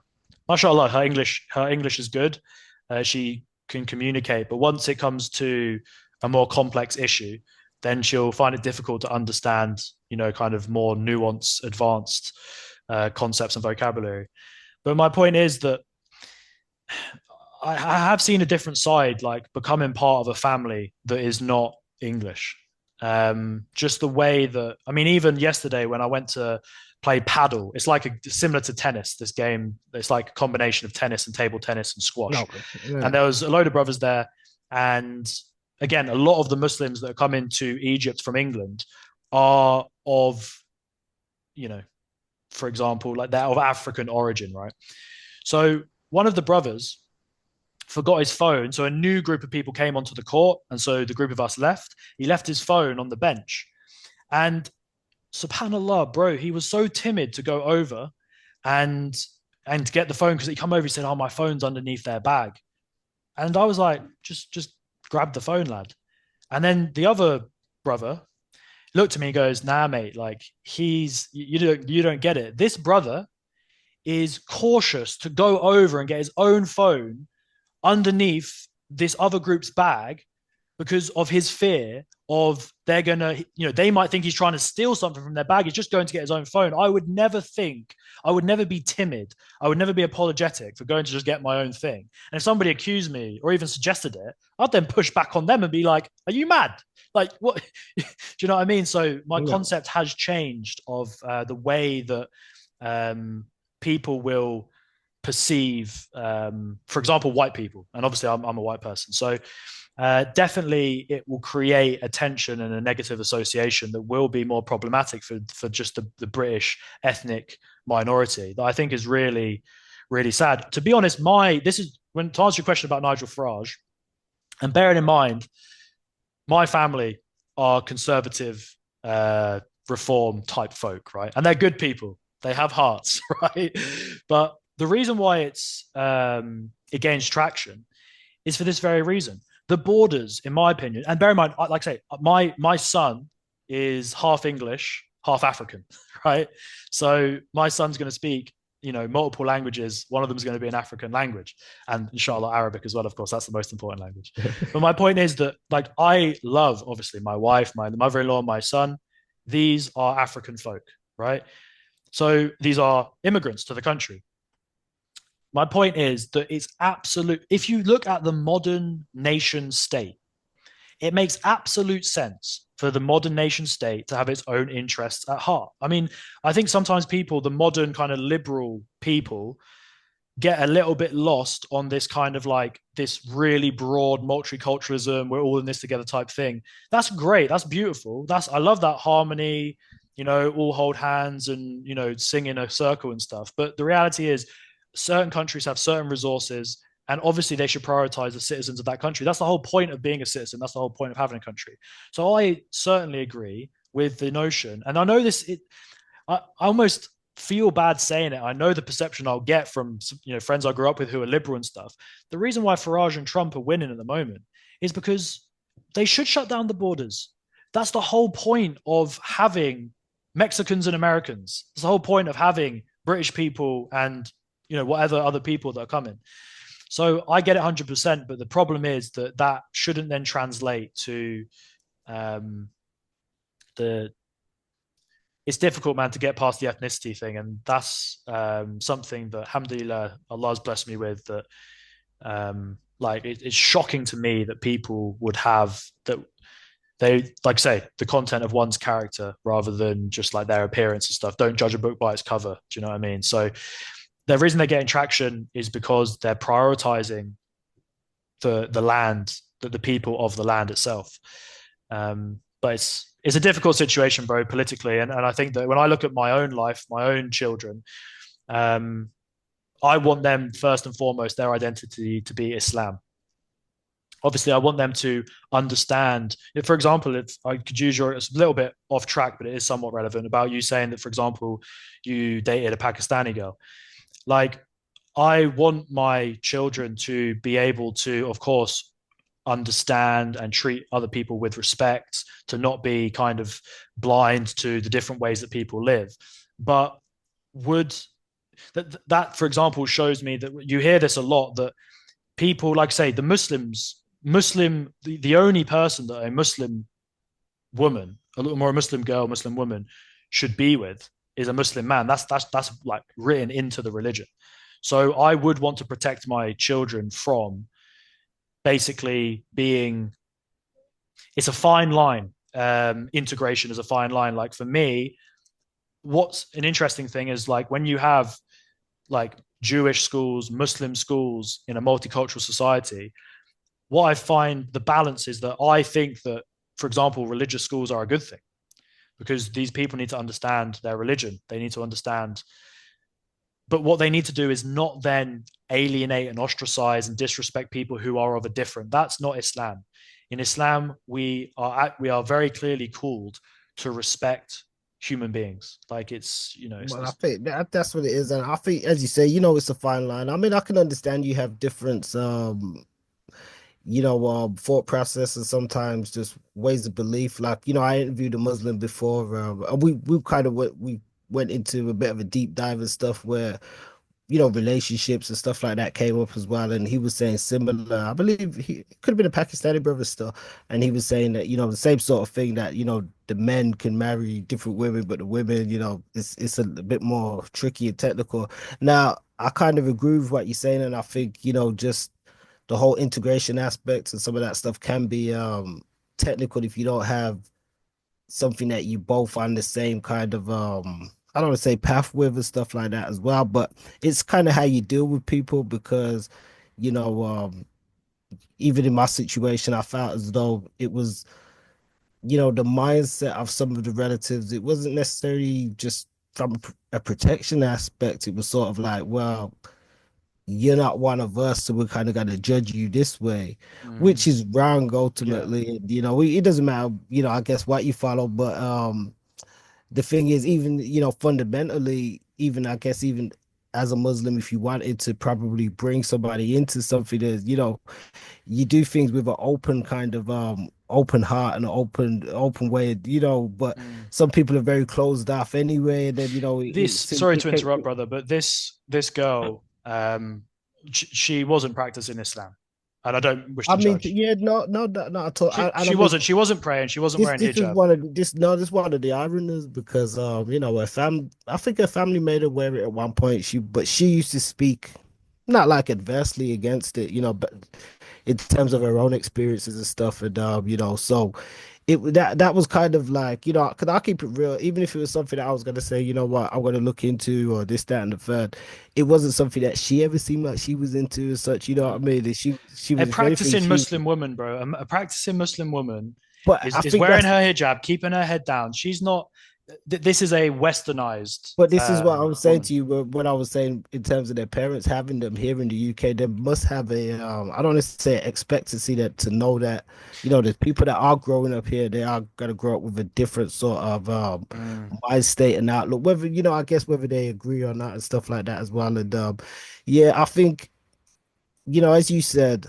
Mashallah, her English is good. She can communicate, but once it comes to a more complex issue, then she'll find it difficult to understand kind of more nuanced, advanced concepts and vocabulary. But my point is that I have seen a different side, like becoming part of a family that is not English. Just the way that, I mean, even yesterday when I went to play paddle, it's like similar to tennis. This game, it's like a combination of tennis and table tennis and squash. Okay. Yeah. And there was a load of brothers there, and again, a lot of the Muslims that come into Egypt from England are of, you know, for example, like they're of African origin, right? So one of the brothers forgot his phone. So a new group of people came onto the court. And so the group of us left. He left his phone on the bench. And subhanAllah, bro, he was so timid to go over and to get the phone because he come over, he said, "Oh, my phone's underneath their bag." And I was like, just grab the phone, lad. And then the other brother looked at me and goes, "Nah, mate, like you don't get it. This brother is cautious to go over and get his own phone underneath this other group's bag because of his fear of they're gonna, they might think he's trying to steal something from their bag. He's just going to get his own phone. I would never be timid. I would never be apologetic for going to just get my own thing. And if somebody accused me or even suggested it, I'd then push back on them and be like, "Are you mad? Like, what?" Do you know what I mean? So my concept has changed of the way that people will perceive, for example, white people. And obviously I'm a white person. So definitely it will create a tension and a negative association that will be more problematic for just the British ethnic minority that I think is really, really sad. To be honest, this is when to answer your question about Nigel Farage, and bearing in mind, my family are conservative, reform type folk, right? And they're good people. They have hearts, right? But the reason why it gains traction is for this very reason. The borders, in my opinion, and bear in mind, like I say, my son is half English, half African, right? So my son's going to speak, multiple languages. One of them is going to be an African language, and inshallah Arabic as well. Of course, that's the most important language. But my point is that, like, I love obviously my wife, my mother-in-law, my son. These are African folk, right? So these are immigrants to the country. My point is that it's absolute. If you look at the modern nation state, it makes absolute sense for the modern nation state to have its own interests at heart. I mean, I think sometimes the modern kind of liberal people, get a little bit lost on this kind of like this really broad multiculturalism, we're all in this together type thing. That's great. That's beautiful. I love that harmony, all hold hands and, sing in a circle and stuff. But the reality is, certain countries have certain resources, and obviously they should prioritize the citizens of that country. That's the whole point of being a citizen. That's the whole point of having a country. So I certainly agree with the notion. And I know I almost feel bad saying it. I know the perception I'll get from, friends I grew up with who are liberal and stuff. The reason why Farage and Trump are winning at the moment is because they should shut down the borders. That's the whole point of having Mexicans and Americans. It's the whole point of having British people and whatever other people that are coming. So I get it 100%, but the problem is that shouldn't then translate to it's difficult, man, to get past the ethnicity thing. And that's something that, alhamdulillah, Allah's blessed me with, that it's shocking to me that people would have that. They, like say, the content of one's character rather than just like their appearance and stuff. Don't judge a book by its cover. Do you know what I mean? So the reason they're getting traction is because they're prioritizing the land, the people of the land itself. But it's a difficult situation, bro, politically. And I think that when I look at my own life, my own children, I want them first and foremost, their identity to be Islam. Obviously, I want them to understand. For example, if I could use it's a little bit off track, but it is somewhat relevant, about you saying that, for example, you dated a Pakistani girl. Like, I want my children to be able to, of course, understand and treat other people with respect, to not be kind of blind to the different ways that people live. But that, for example, shows me that you hear this a lot, that people, like say, the only person that a Muslim woman or a Muslim girl, Muslim woman should be with is a Muslim man. That's like written into the religion. So I would want to protect my children from basically being. It's a fine line. Integration is a fine line. Like for me, what's an interesting thing is like when you have like Jewish schools, Muslim schools in a multicultural society, what I find the balance is that I think that, for example, religious schools are a good thing because these people need to understand their religion. They need to understand, but what they need to do is not then alienate and ostracize and disrespect people who are of a different. That's not Islam. In Islam, we are very clearly called to respect human beings. Like Well, I think that's what it is, and I think, as you say, it's a fine line. I mean, I can understand you have different, thought processes, sometimes just ways of belief. Like, I interviewed a Muslim before, and we kind of we went into a bit of a deep dive and stuff where relationships and stuff like that came up as well. And he was saying similar. I believe he could have been a Pakistani brother still. And he was saying that, the same sort of thing that, the men can marry different women, but the women, it's a bit more tricky and technical. Now, I kind of agree with what you're saying, and I think, just the whole integration aspects and some of that stuff can be technical if you don't have something that you both on the same kind of I don't want to say path with and stuff like that as well, but it's kind of how you deal with people because you know even in my situation I felt as though it was the mindset of some of the relatives, it wasn't necessarily just from a protection aspect. It was sort of like, well, you're not one of us, so we're kind of gonna judge you this way, which is wrong yeah. ultimately. It doesn't matter, I guess what you follow, but the thing is, even fundamentally, even I guess even as a Muslim, if you wanted to probably bring somebody into something that you do things with an open kind of open heart and an open way, but Mm. some people are very closed off anyway, and then This it's sorry to implicate. interrupt, brother, but this girl, she wasn't practicing Islam, and I don't wish I to mean, judge. yeah, no, no, not at all. She And I she mean, wasn't she wasn't praying. She wasn't this wearing this is hijab. one of this no, this one of the ironies because her I think her family made her wear it at one point. She used to speak not like adversely against it, but in terms of her own experiences and stuff, and so that was kind of like, because I keep it real, even if it was something that I was gonna say, what, I'm gonna look into or this, that, and the third. It wasn't something that she ever seemed like she was into as such, you know what I Mm. mean? And she A was, if anything, practicing Muslim woman, bro. A practicing Muslim woman but is I is think wearing that's her hijab, keeping her head down. She's not. This is a westernized But this is what I was saying woman. to you, when I was saying in terms of their parents having them here in the UK, they must have I don't want to say expectancy that to know that, the people that are growing up here, they are gonna grow up with a different sort of Mm. mind state and outlook, whether, I guess whether they agree or not and stuff like that as well. And yeah, I think, as you said,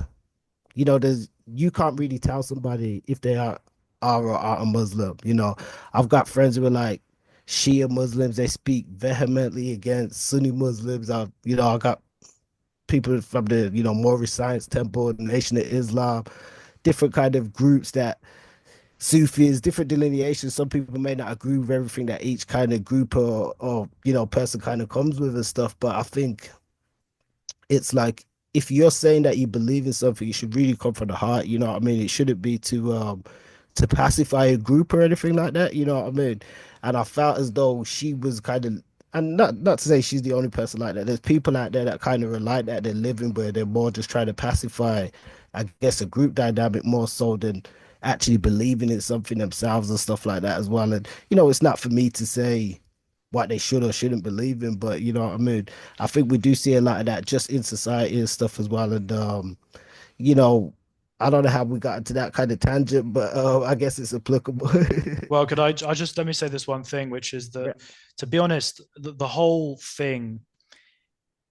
there's you can't really tell somebody if they are or aren't a Muslim. I've got friends who are like Shia Muslims. They speak vehemently against Sunni Muslims. I got people from the Moorish Science Temple, Nation of Islam, different kind of groups that Sufis, different delineations. Some people may not agree with everything that each kind of group or person kind of comes with and stuff. But I think it's like, if you're saying that you believe in something, it should really come from the heart. You know what I mean? It shouldn't be to pacify a group or anything like that. You know what I mean? And I felt as though she was kind of, and not to say she's the only person like that. There's people out there that kind of are like that. They're living where they're more just trying to pacify, I guess, a group dynamic more so than actually believing in something themselves and stuff like that as well. And it's not for me to say what they should or shouldn't believe in, but you know what I mean? I think we do see a lot of that just in society and stuff as well. And you know, I don't know how we got into that kind of tangent, but I guess it's applicable. Well, could I just let me say this one thing, which is that, Yeah, to be honest, the whole thing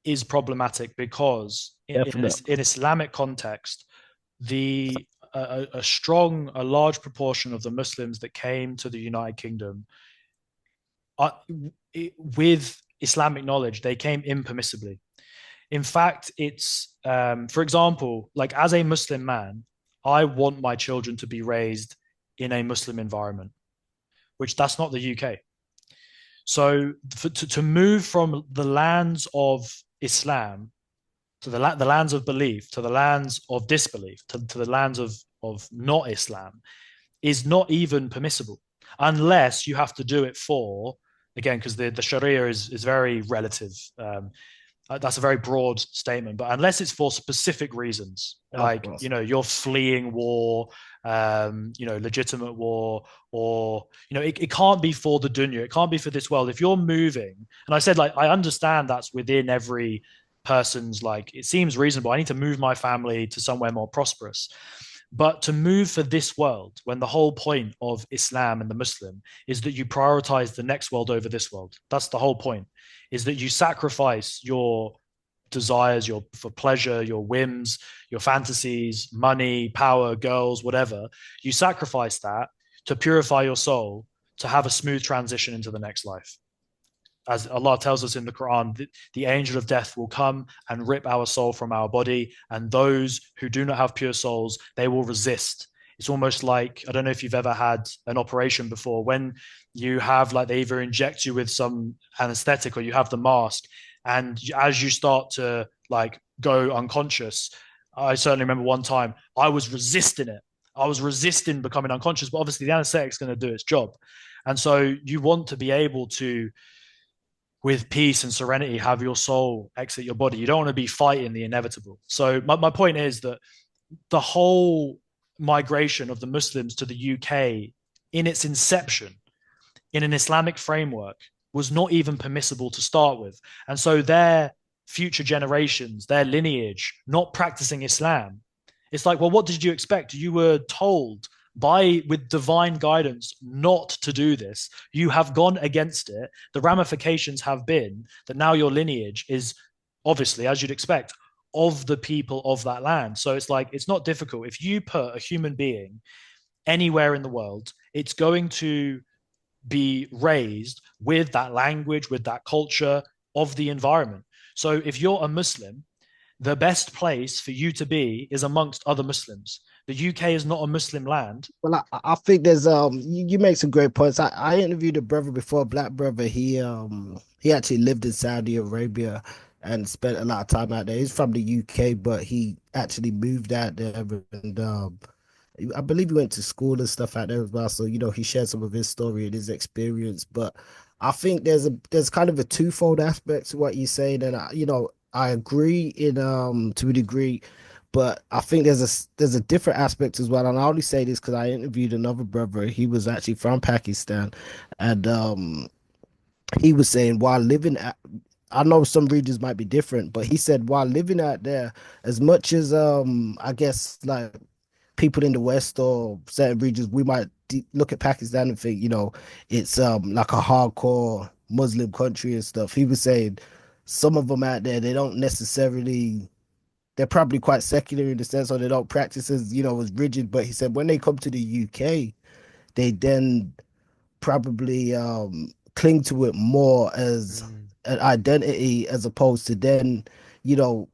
is problematic because definitely. in Islamic context, a large proportion of the Muslims that came to the United Kingdom uh, with Islamic knowledge, they came impermissibly. In fact, it's for example, like as a Muslim man, I want my children to be raised in a Muslim environment. which that's not the UK. So to move from the lands of Islam to the lands of belief, to the lands of disbelief, to the lands of not Islam, is not even permissible unless you have to do it for, again, because the Sharia is very relative. That's a very broad statement, but unless it's for specific reasons, Of like, course. you're fleeing war, legitimate war, or, it can't be for the dunya, it can't be for this world. If you're moving, and I said, like, I understand that's within every person's, like, it seems reasonable. I need to move my family to somewhere more prosperous. But to move for this world, when the whole point of Islam and the Muslim is that you prioritize the next world over this world, that's the whole point, is that you sacrifice your desires, your for pleasure, your whims, your fantasies, money, power, girls, whatever. You sacrifice that to purify your soul, to have a smooth transition into the next life. As Allah tells us in the Quran, the angel of death will come and rip our soul from our body, and those who do not have pure souls, they will resist. It's almost like, I don't know if you've ever had an operation before, when you have, like, they either inject you with some anesthetic or you have the mask, and as you start to, like, go unconscious, I certainly remember one time I was resisting it. I was resisting becoming unconscious, but obviously the anesthetic is going to do its job. And so you want to be able to, with peace and serenity, have your soul exit your body. You don't want to be fighting the inevitable. So my point is that the whole migration of the Muslims to the UK in its inception, in an Islamic framework, was not even permissible to start with. And so their future generations, their lineage, not practicing Islam, it's like, well, what did you expect? You were told with divine guidance not to do this. You have gone against it. The ramifications have been that now your lineage is, obviously, as you'd expect, of the people of that land. So it's like, it's not difficult. If you put a human being anywhere in the world, it's going to be raised with that language, with that culture of the environment. So if you're a Muslim, the best place for you to be is amongst other Muslims. The UK is not a Muslim land. Well, I think there's you make some great points. I interviewed a brother before, a black brother. He actually lived in Saudi Arabia and spent a lot of time out there. He's from the UK, but he actually moved out there, and I believe he went to school and stuff out there as well. So, he shared some of his story and his experience. But I think there's kind of a twofold aspect to what you're saying, and I agree in to a degree, but I think there's a different aspect as well. And I only say this because I interviewed another brother. He was actually from Pakistan, and he was saying while living at, I know some regions might be different, but he said while living out there, as much as I guess like people in the West or certain regions, we might look at Pakistan and think, it's like a hardcore Muslim country and stuff. He was saying some of them out there, they don't necessarily, they're probably quite secular in the sense, or they don't practice as, as rigid. But he said when they come to the UK, they then probably cling to it more as Mm, an identity as opposed to then, you know,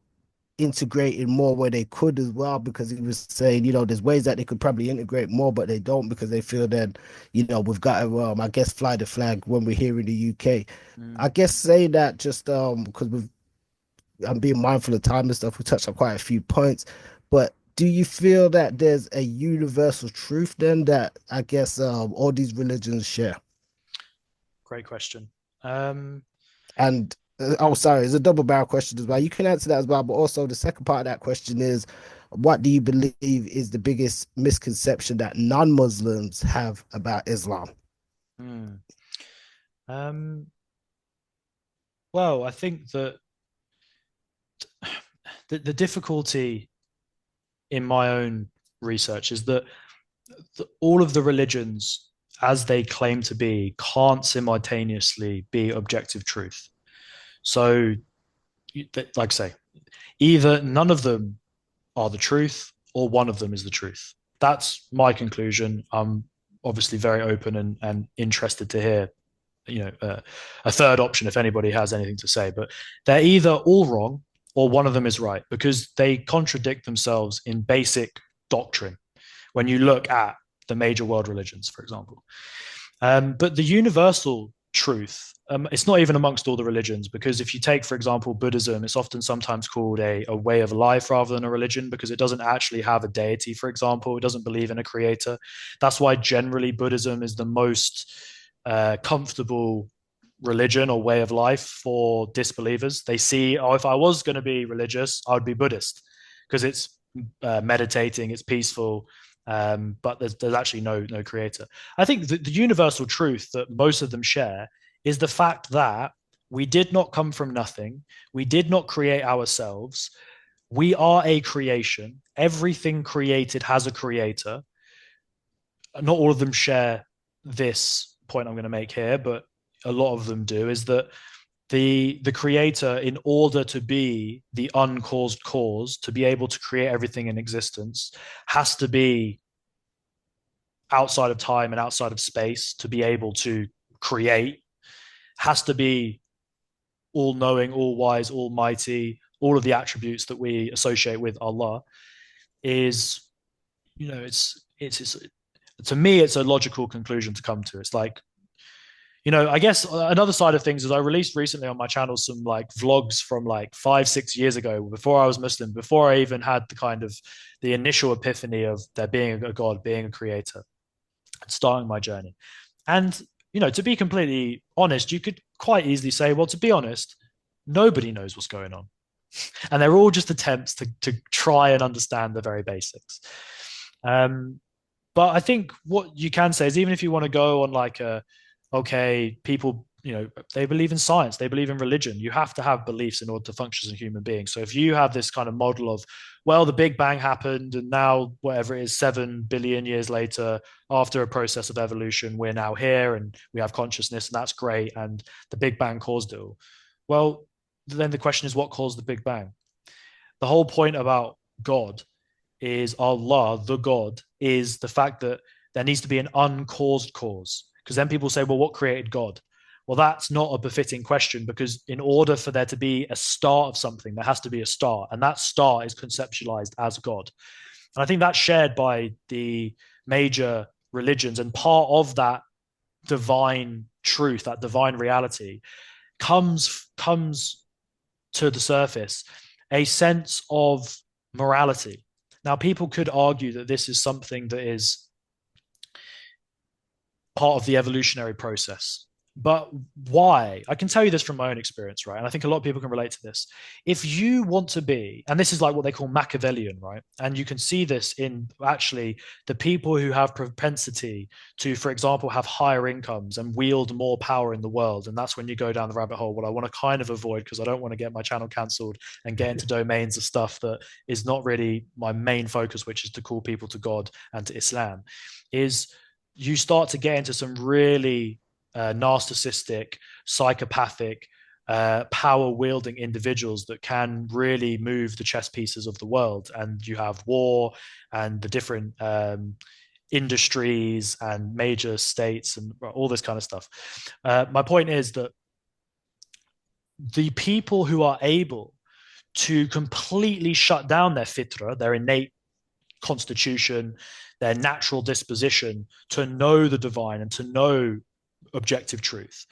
integrating more where they could as well, because he was saying, there's ways that they could probably integrate more, but they don't because they feel that, we've got to, I guess, fly the flag when we're here in the UK. I mm. guess say that just because I'm being mindful of time and stuff, we touched on quite a few points, but do you feel that there's a universal truth then that I guess all these religions share? Great question. Um, And oh, sorry, it's a double barrel question as well. You can answer that as well, but also the second part of that question is, what do you believe is the biggest misconception that non-Muslims have about Islam? mm. Um, well, I think that the difficulty in my own research is that all of the religions, as they claim to be, can't simultaneously be objective truth. So, like I say, either none of them are the truth or one of them is the truth. That's my conclusion. I'm obviously very open and interested to hear, a third option if anybody has anything to say. But they're either all wrong or one of them is right, because they contradict themselves in basic doctrine when you look at the major world religions, for example. But the universal truth, it's not even amongst all the religions, because if you take, for example, Buddhism, it's often sometimes called a way of life rather than a religion because it doesn't actually have a deity, for example. It doesn't believe in a creator. That's why generally Buddhism is the most comfortable religion or way of life for disbelievers. They see, oh, if I was going to be religious, I would be Buddhist because it's meditating, it's peaceful, but there's actually no creator. I think the universal truth that most of them share is the fact that we did not come from nothing. We did not create ourselves. We are a creation. Everything created has a creator. Not all of them share this point I'm going to make here, but a lot of them do, is that the creator, in order to be the uncaused cause, to be able to create everything in existence, has to be outside of time and outside of space to be able to create, has to be all knowing, all wise, almighty, all of the attributes that we associate with Allah. Is, it's to me, it's a logical conclusion to come to. It's like, I guess another side of things is I released recently on my channel some like vlogs from like 5, 6 years ago, before I was Muslim, before I even had the kind of the initial epiphany of there being a God, being a creator, and starting my journey. And, to be completely honest, you could quite easily say, well, to be honest, nobody knows what's going on. And they're all just attempts to try and understand the very basics. Um, but I think what you can say is, even if you want to go on like okay, people, they believe in science, they believe in religion. You have to have beliefs in order to function as a human being. So if you have this kind of model of, well, the Big Bang happened, and now whatever it is, 7 billion years later, after a process of evolution, we're now here and we have consciousness, and that's great, and the Big Bang caused it all. Well, then the question is, what caused the Big Bang? The whole point about God is Allah, the God, is the fact that there needs to be an uncaused cause. Because then people say, well, what created God? Well, that's not a befitting question, because in order for there to be a start of something, there has to be a start. And that start is conceptualized as God. And I think that's shared by the major religions. And part of that divine truth, that divine reality, comes to the surface a sense of morality. Now, people could argue that this is something that is part of the evolutionary process. But why? I can tell you this from my own experience, right? And I think a lot of people can relate to this. If you want to be, and this is like what they call Machiavellian, right? And you can see this in actually the people who have propensity to, for example, have higher incomes and wield more power in the world. And that's when you go down the rabbit hole. What I want to kind of avoid, because I don't want to get my channel cancelled and get into domains of stuff that is not really my main focus, which is to call people to God and to Islam, is you start to get into some really narcissistic, psychopathic, power wielding individuals that can really move the chess pieces of the world. And you have war and the different industries and major states and all this kind of stuff. My point is that the people who are able to completely shut down their fitra, their innate constitution, their natural disposition to know the divine and to know objective truth,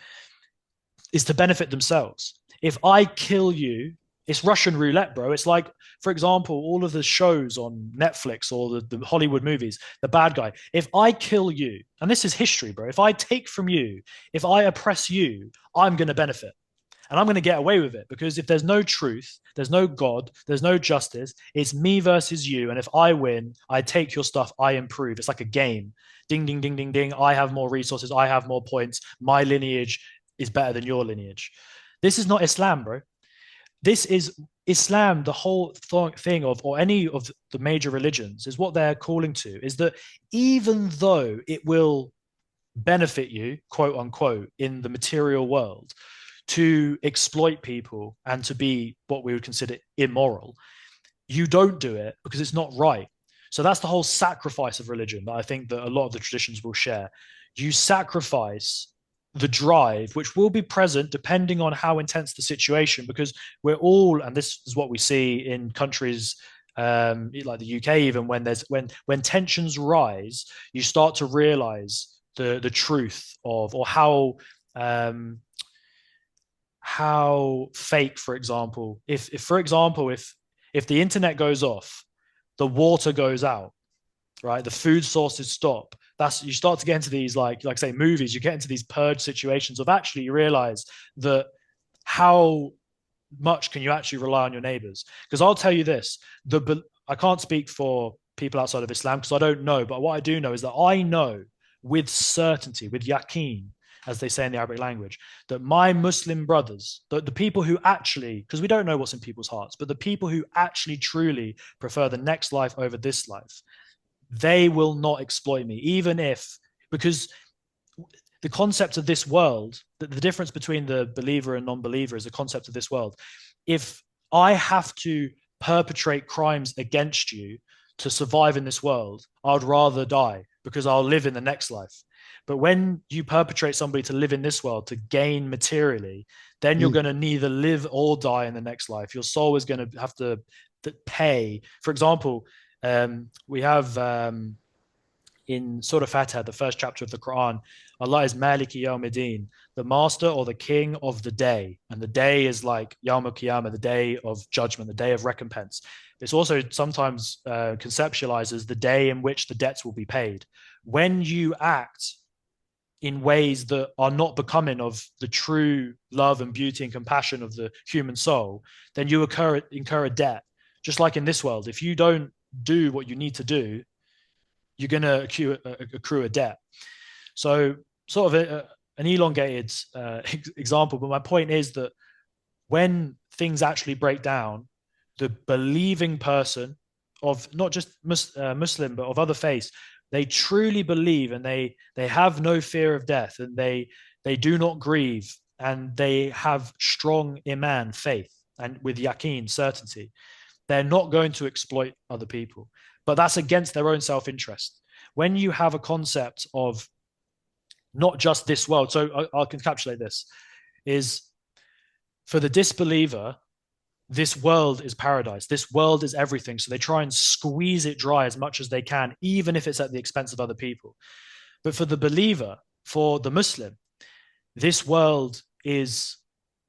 is to benefit themselves. If I kill you, it's Russian roulette, bro. It's like, for example, all of the shows on Netflix or the Hollywood movies, the bad guy. If I kill you, and this is history, bro, if I take from you, if I oppress you, I'm going to benefit. And I'm going to get away with it, because if there's no truth, there's no God, there's no justice, it's me versus you. And if I win, I take your stuff, I improve. It's like a game. Ding, ding, ding, ding, ding. I have more resources, I have more points. My lineage is better than your lineage. This is not Islam, bro. This is Islam. The whole thing of, or any of the major religions, is what they're calling to, is that even though it will benefit you, quote unquote, in the material world, to exploit people and to be what we would consider immoral, you don't do it because it's not right. So that's the whole sacrifice of religion that I think that a lot of the traditions will share. You sacrifice the drive, which will be present depending on how intense the situation, because we're all, and this is what we see in countries like the UK, even when tensions rise, you start to realize the truth of, or um, how fake, for example, if for example, if the internet goes off, the water goes out, right? The food sources stop. That's, you start to get into these, like say movies, you get into these purge situations of actually you realize that how much can you actually rely on your neighbors? Because I'll tell you this, I can't speak for people outside of Islam because I don't know, but what I do know is that I know with certainty, with yaqeen, as they say in the Arabic language, that my Muslim brothers, the people who actually, because we don't know what's in people's hearts, but the people who actually truly prefer the next life over this life, they will not exploit me, even if, because the concept of this world, the difference between the believer and non-believer is the concept of this world. If I have to perpetrate crimes against you to survive in this world, I'd rather die because I'll live in the next life. But when you perpetrate somebody to live in this world to gain materially, then you're Mm. going to neither live or die in the next life. Your soul is going to have to pay. For example, we have in Surah Fatiha, the first chapter of the Quran, Allah is Maliki Yawmiddin, the master or the king of the day. And the day is like Yawm al-Qiyamah, the day of judgment, the day of recompense. It's also sometimes conceptualized as the day in which the debts will be paid. When you act in ways that are not becoming of the true love and beauty and compassion of the human soul, then you incur a debt. Just like in this world, if you don't do what you need to do, you're going to accrue a debt. So, sort of an elongated example, but my point is that when things actually break down, the believing person of not just Muslim, but of other faiths, they truly believe and they have no fear of death, and they do not grieve, and they have strong iman, faith, and with yaqeen, certainty. They're not going to exploit other people, but that's against their own self-interest. When you have a concept of not just this world, so I'll encapsulate this, is for the disbeliever, this world is paradise. This world is everything. So they try and squeeze it dry as much as they can, even if it's at the expense of other people. But for the believer, for the Muslim, this world is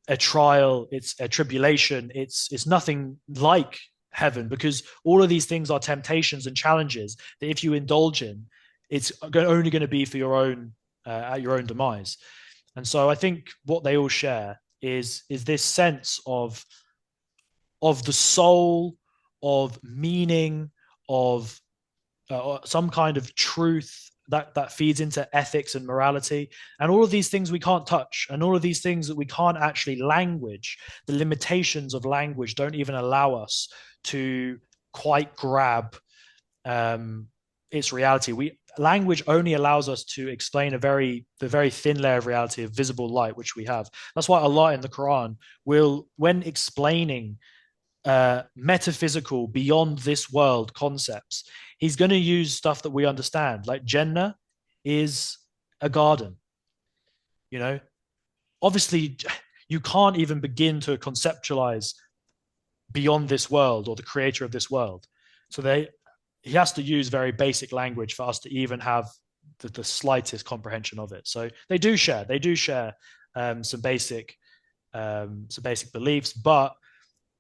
a trial, it's a tribulation, it's nothing like heaven, because all of these things are temptations and challenges that if you indulge in, it's only going to be for your own at your own demise. And so I think what they all share is this sense of the soul, of meaning, of some kind of truth that feeds into ethics and morality, and all of these things we can't touch, and all of these things that we can't actually language. The limitations of language don't even allow us to quite grab its reality. We Language only allows us to explain the very thin layer of reality of visible light which we have. That's why Allah in the Quran will, when explaining metaphysical, beyond this world concepts, he's going to use stuff that we understand. Like Jannah is a garden. You know, obviously, you can't even begin to conceptualize beyond this world or the creator of this world. So he has to use very basic language for us to even have the slightest comprehension of it. So they do share some basic beliefs, but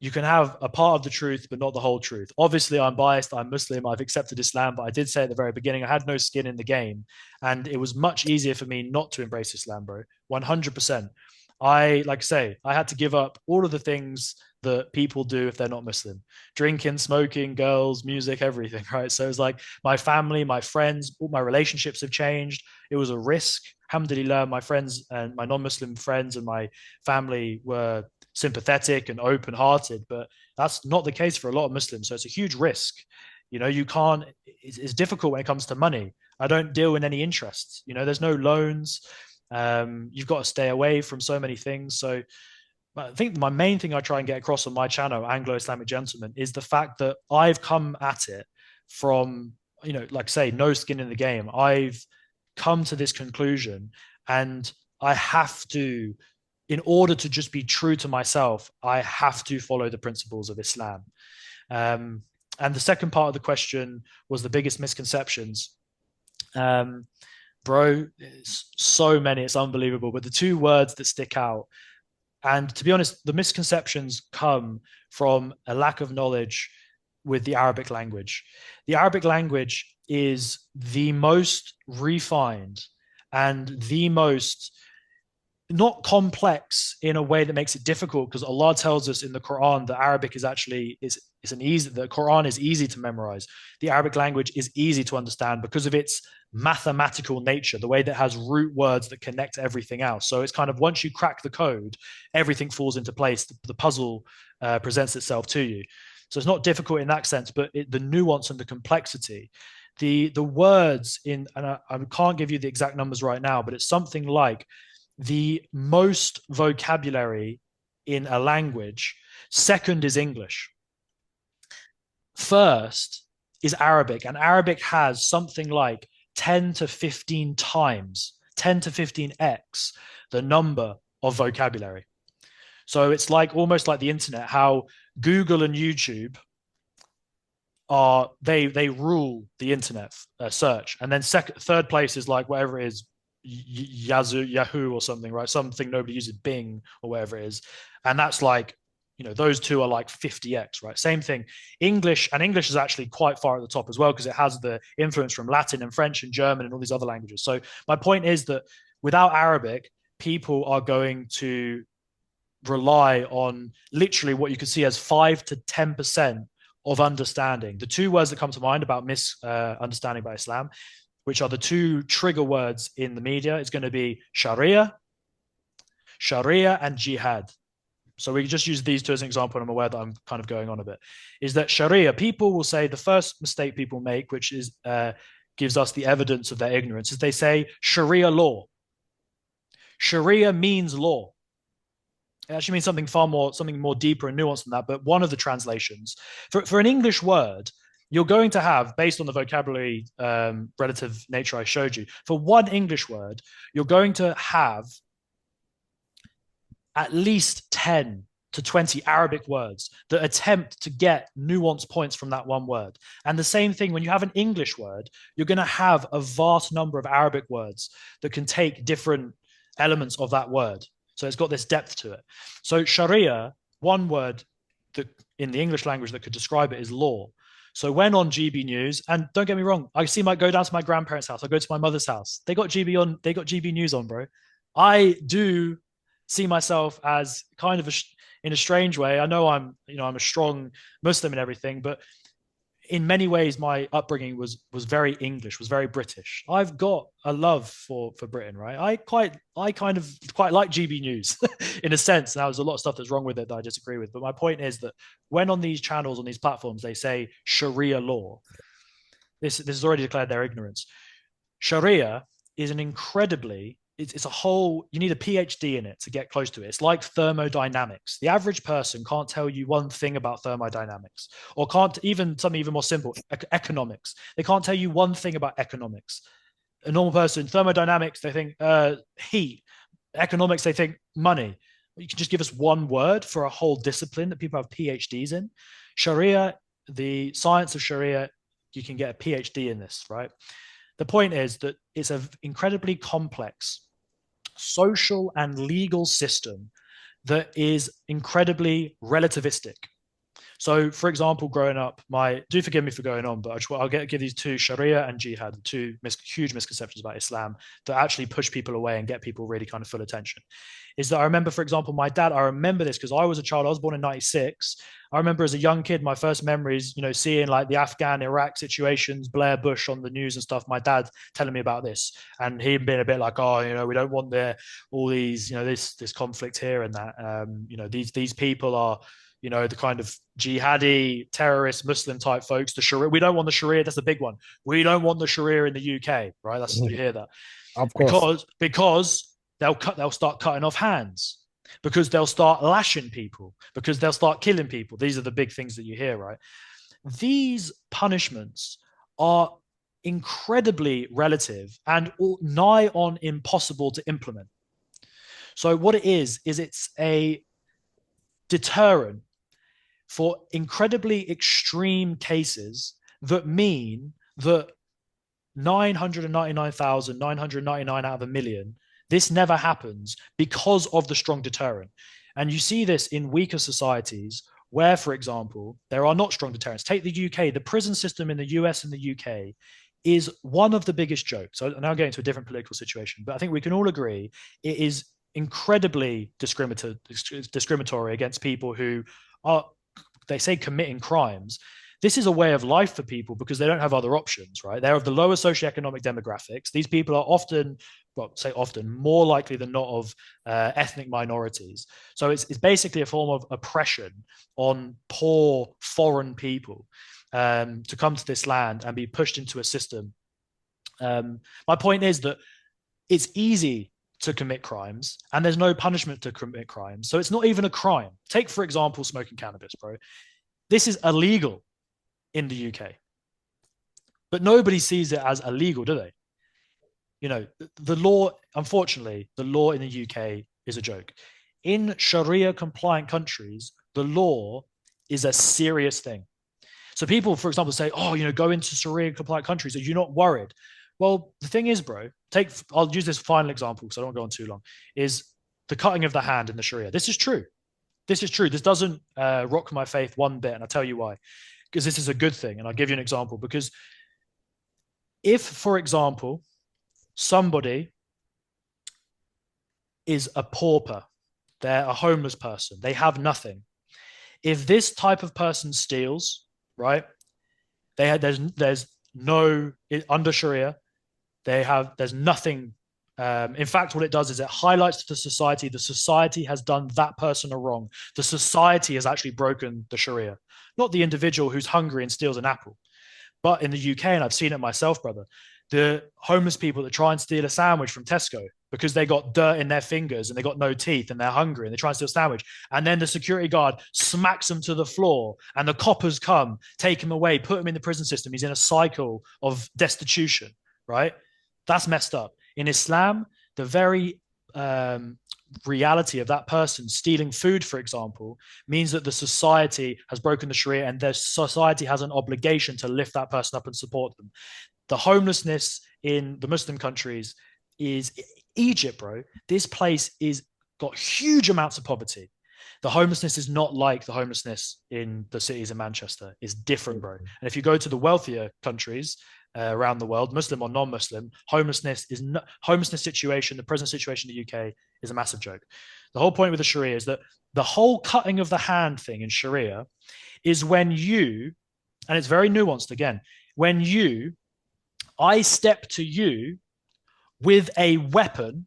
you can have a part of the truth, but not the whole truth. Obviously, I'm biased. I'm Muslim. I've accepted Islam, but I did say at the very beginning, I had no skin in the game. And it was much easier for me not to embrace Islam, bro. 100%. Like I say, I had to give up all of the things that people do if they're not Muslim: drinking, smoking, girls, music, everything, right? So it's like my family, my friends, all my relationships have changed. It was a risk. Alhamdulillah, my friends and my non-Muslim friends and my family were sympathetic and open-hearted, but that's not the case for a lot of Muslims. So it's a huge risk. You know, you can't. It's difficult when it comes to money. I don't deal in any interests. You know, there's no loans. You've got to stay away from so many things. So I think my main thing I try and get across on my channel, Anglo Islamic Gentleman, is the fact that I've come at it from, you know, like say, no skin in the game. I've come to this conclusion, and I have to, in order to just be true to myself, I have to follow the principles of Islam. And the second part of the question was the biggest misconceptions. Bro, it's so many, it's unbelievable. But the two words that stick out, and to be honest, the misconceptions come from a lack of knowledge with the Arabic language. The Arabic language is the most refined and the most not complex in a way that makes it difficult, because Allah tells us in the Quran that Arabic is actually is an easy the Quran is easy to memorize. The Arabic language is easy to understand because of its mathematical nature, the way that it has root words that connect everything else. So it's kind of once you crack the code, everything falls into place. The puzzle presents itself to you. So it's not difficult in that sense, but the nuance and the complexity, the words in, and I can't give you the exact numbers right now, but it's something like the most vocabulary in a language. Second is English. First is Arabic, and Arabic has something like 10 to 15 times, 10 to 15x the number of vocabulary. So it's like almost like the internet, how Google and YouTube are they rule the internet search, and then third place is like whatever it is, Yahoo or something, right? Something nobody uses, Bing or whatever it is, and that's like, those two are like 50x, right? Same thing. English is actually quite far at the top as well, because it has the influence from Latin and French and German and all these other languages. So my point is that without Arabic, people are going to rely on literally what you could see as 5 to 10% of understanding. The two words that come to mind about misunderstanding about Islam, which are the two trigger words in the media, is going to be Sharia and jihad. So we just use these two as an example, and I'm aware that I'm kind of going on a bit, is that Sharia, people will say the first mistake people make, which is gives us the evidence of their ignorance, is they say Sharia law. Sharia means law. It actually means something more deeper and nuanced than that. But one of the translations for an English word, you're going to have, based on the vocabulary relative nature I showed you, for one English word, you're going to have at least 10 to 20 Arabic words that attempt to get nuanced points from that one word. And the same thing, when you have an English word, you're going to have a vast number of Arabic words that can take different elements of that word. So it's got this depth to it. So Sharia, one word that in the English language that could describe it is law. So when on GB News, and don't get me wrong, I might go down to my grandparents' house, I go to my mother's house. They got GB News on, bro. I do see myself as kind of in a strange way. I know I'm a strong Muslim and everything, but in many ways my upbringing was very English, was very British. I've got a love for Britain, right? I kind of quite like GB News in a sense. Now there's a lot of stuff that's wrong with it that I disagree with, but my point is that when on these channels, on these platforms, they say Sharia law, this has already declared their ignorance. Sharia is an incredibly it's a whole, you need a PhD in it to get close to it. It's like thermodynamics. The average person can't tell you one thing about thermodynamics, or can't even something even more simple, economics. They can't tell you one thing about economics. A normal person, thermodynamics, they think heat. Economics, they think money. You can just give us one word for a whole discipline that people have PhDs in. Sharia, the science of Sharia, you can get a PhD in this, right? The point is that it's an incredibly complex social and legal system that is incredibly relativistic. So, for example, growing up, do forgive me for going on, but I'll give these two, Sharia and Jihad, the two huge misconceptions about Islam that actually push people away and get people really kind of full attention. Is that I remember, for example, my dad, I remember this because I was a child, I was born in 96. I remember as a young kid, my first memories, seeing like the Afghan, Iraq situations, Blair Bush on the news and stuff. My dad telling me about this, and he'd been a bit like, oh, we don't want all these, this conflict here and that. These people are, the kind of jihadi, terrorist, Muslim type folks. The Sharia, we don't want the Sharia. That's the big one. We don't want the Sharia in the UK, right? You hear that Of course. because they'll start cutting off hands, because they'll start lashing people, because they'll start killing people. These are the big things that you hear, right? These punishments are incredibly relative and nigh on impossible to implement. So what it is it's a deterrent for incredibly extreme cases that mean that 999,999 out of a million. This never happens because of the strong deterrent. And you see this in weaker societies where, for example, there are not strong deterrents. Take the UK, the prison system in the US and the UK is one of the biggest jokes. So now getting to a different political situation, but I think we can all agree it is incredibly discriminatory against people who are, they say, committing crimes. This is a way of life for people because they don't have other options, right? They're of the lower socioeconomic demographics. These people are often, well, say often, more likely than not of ethnic minorities. So it's basically a form of oppression on poor foreign people to come to this land and be pushed into a system. My point is that it's easy to commit crimes and there's no punishment to commit crimes. So it's not even a crime. Take, for example, smoking cannabis, bro. This is illegal in the UK, but nobody sees it as illegal, do they? You know, the law, unfortunately, the law in the UK is a joke. In Sharia compliant countries, the law is a serious thing. So people, for example, say, oh, you know, go into Sharia compliant countries. Are you not worried? Well, the thing is, bro, I'll use this final example because I don't want to go on too long, is the cutting of the hand in the Sharia. This is true. This is true. This doesn't rock my faith one bit. And I'll tell you why. Because this is a good thing. And I'll give you an example. Because if, for example, somebody is a pauper, they're a homeless person, they have nothing. If this type of person steals, right, there's no, under Sharia, there's nothing. In fact, what it does is it highlights to the society has done that person a wrong. The society has actually broken the Sharia, not the individual who's hungry and steals an apple. But in the UK, and I've seen it myself, brother, the homeless people that try and steal a sandwich from Tesco because they got dirt in their fingers and they got no teeth and they're hungry and they try and steal a sandwich. And then the security guard smacks them to the floor and the coppers come, take him away, put him in the prison system. He's in a cycle of destitution, right? That's messed up. In Islam, the very reality of that person stealing food, for example, means that the society has broken the Sharia and the society has an obligation to lift that person up and support them. The homelessness in the Muslim countries is Egypt, bro. This place is got huge amounts of poverty. The homelessness is not like the homelessness in the cities of Manchester. It's different, bro. And if you go to the wealthier countries around the world, Muslim or non-Muslim, homelessness situation, the present situation in the UK is a massive joke. The whole point with the Sharia is that the whole cutting of the hand thing in Sharia is when you, and it's very nuanced again, when I step to you with a weapon,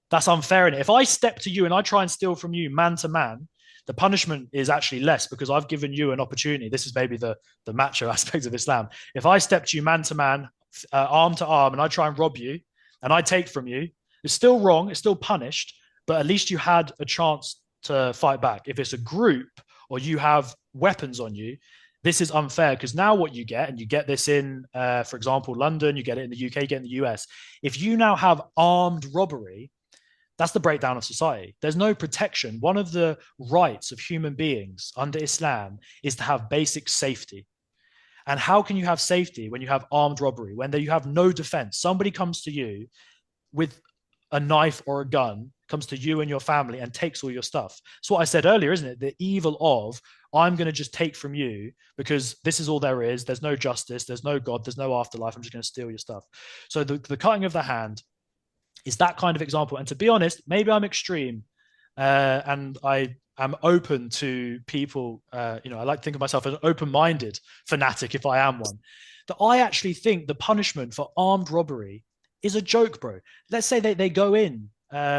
that's unfair in it. If I step to you and I try and steal from you man to man, the punishment is actually less because I've given you an opportunity. This is maybe the macho aspect of Islam. If I step to you man to man, arm to arm, and I try and rob you and I take from you, it's still wrong, it's still punished, but at least you had a chance to fight back. If it's a group or you have weapons on you, this is unfair because now what you get, and you get this in, for example, London, you get it in the UK, you get it in the US. If you now have armed robbery, that's the breakdown of society. There's no protection. One of the rights of human beings under Islam is to have basic safety. And how can you have safety when you have armed robbery, when you have no defense? Somebody comes to you with a knife or a gun, comes to you and your family and takes all your stuff. It's what I said earlier, isn't it? The evil of, I'm going to just take from you because this is all there is. There's no justice. There's no God. There's no afterlife. I'm just going to steal your stuff. So the cutting of the hand is that kind of example. And to be honest, maybe I'm extreme and I am open to people. I like to think of myself as an open-minded fanatic if I am one. That I actually think the punishment for armed robbery is a joke, bro. Let's say they go in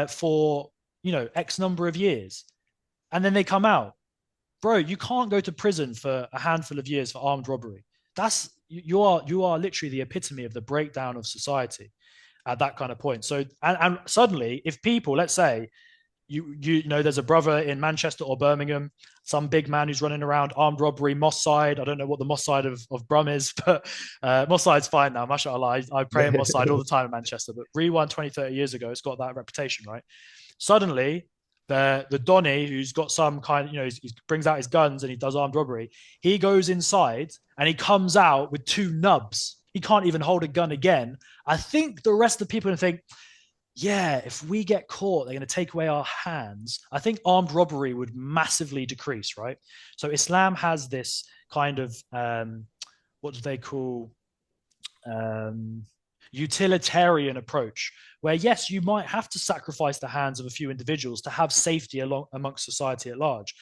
for, X number of years and then they come out. Bro, you can't go to prison for a handful of years for armed robbery. You are literally the epitome of the breakdown of society at that kind of point. So, and suddenly, if people, let's say, there's a brother in Manchester or Birmingham, some big man who's running around, armed robbery, Moss side. I don't know what the Moss side of Brum is, but Moss side's fine now. Mashallah, I pray in Moss side all the time in Manchester. But rewind 20, 30 years ago, it's got that reputation, right? Suddenly, the Donny, who's got some kind, he brings out his guns and he does armed robbery. He goes inside and he comes out with two nubs. he can't even hold a gun again. I think the rest of the people are going to think, yeah, if we get caught, they're going to take away our hands. I think armed robbery would massively decrease, right? So Islam has this kind of what do they call um, utilitarian approach, where yes, you might have to sacrifice the hands of a few individuals to have safety amongst society at large.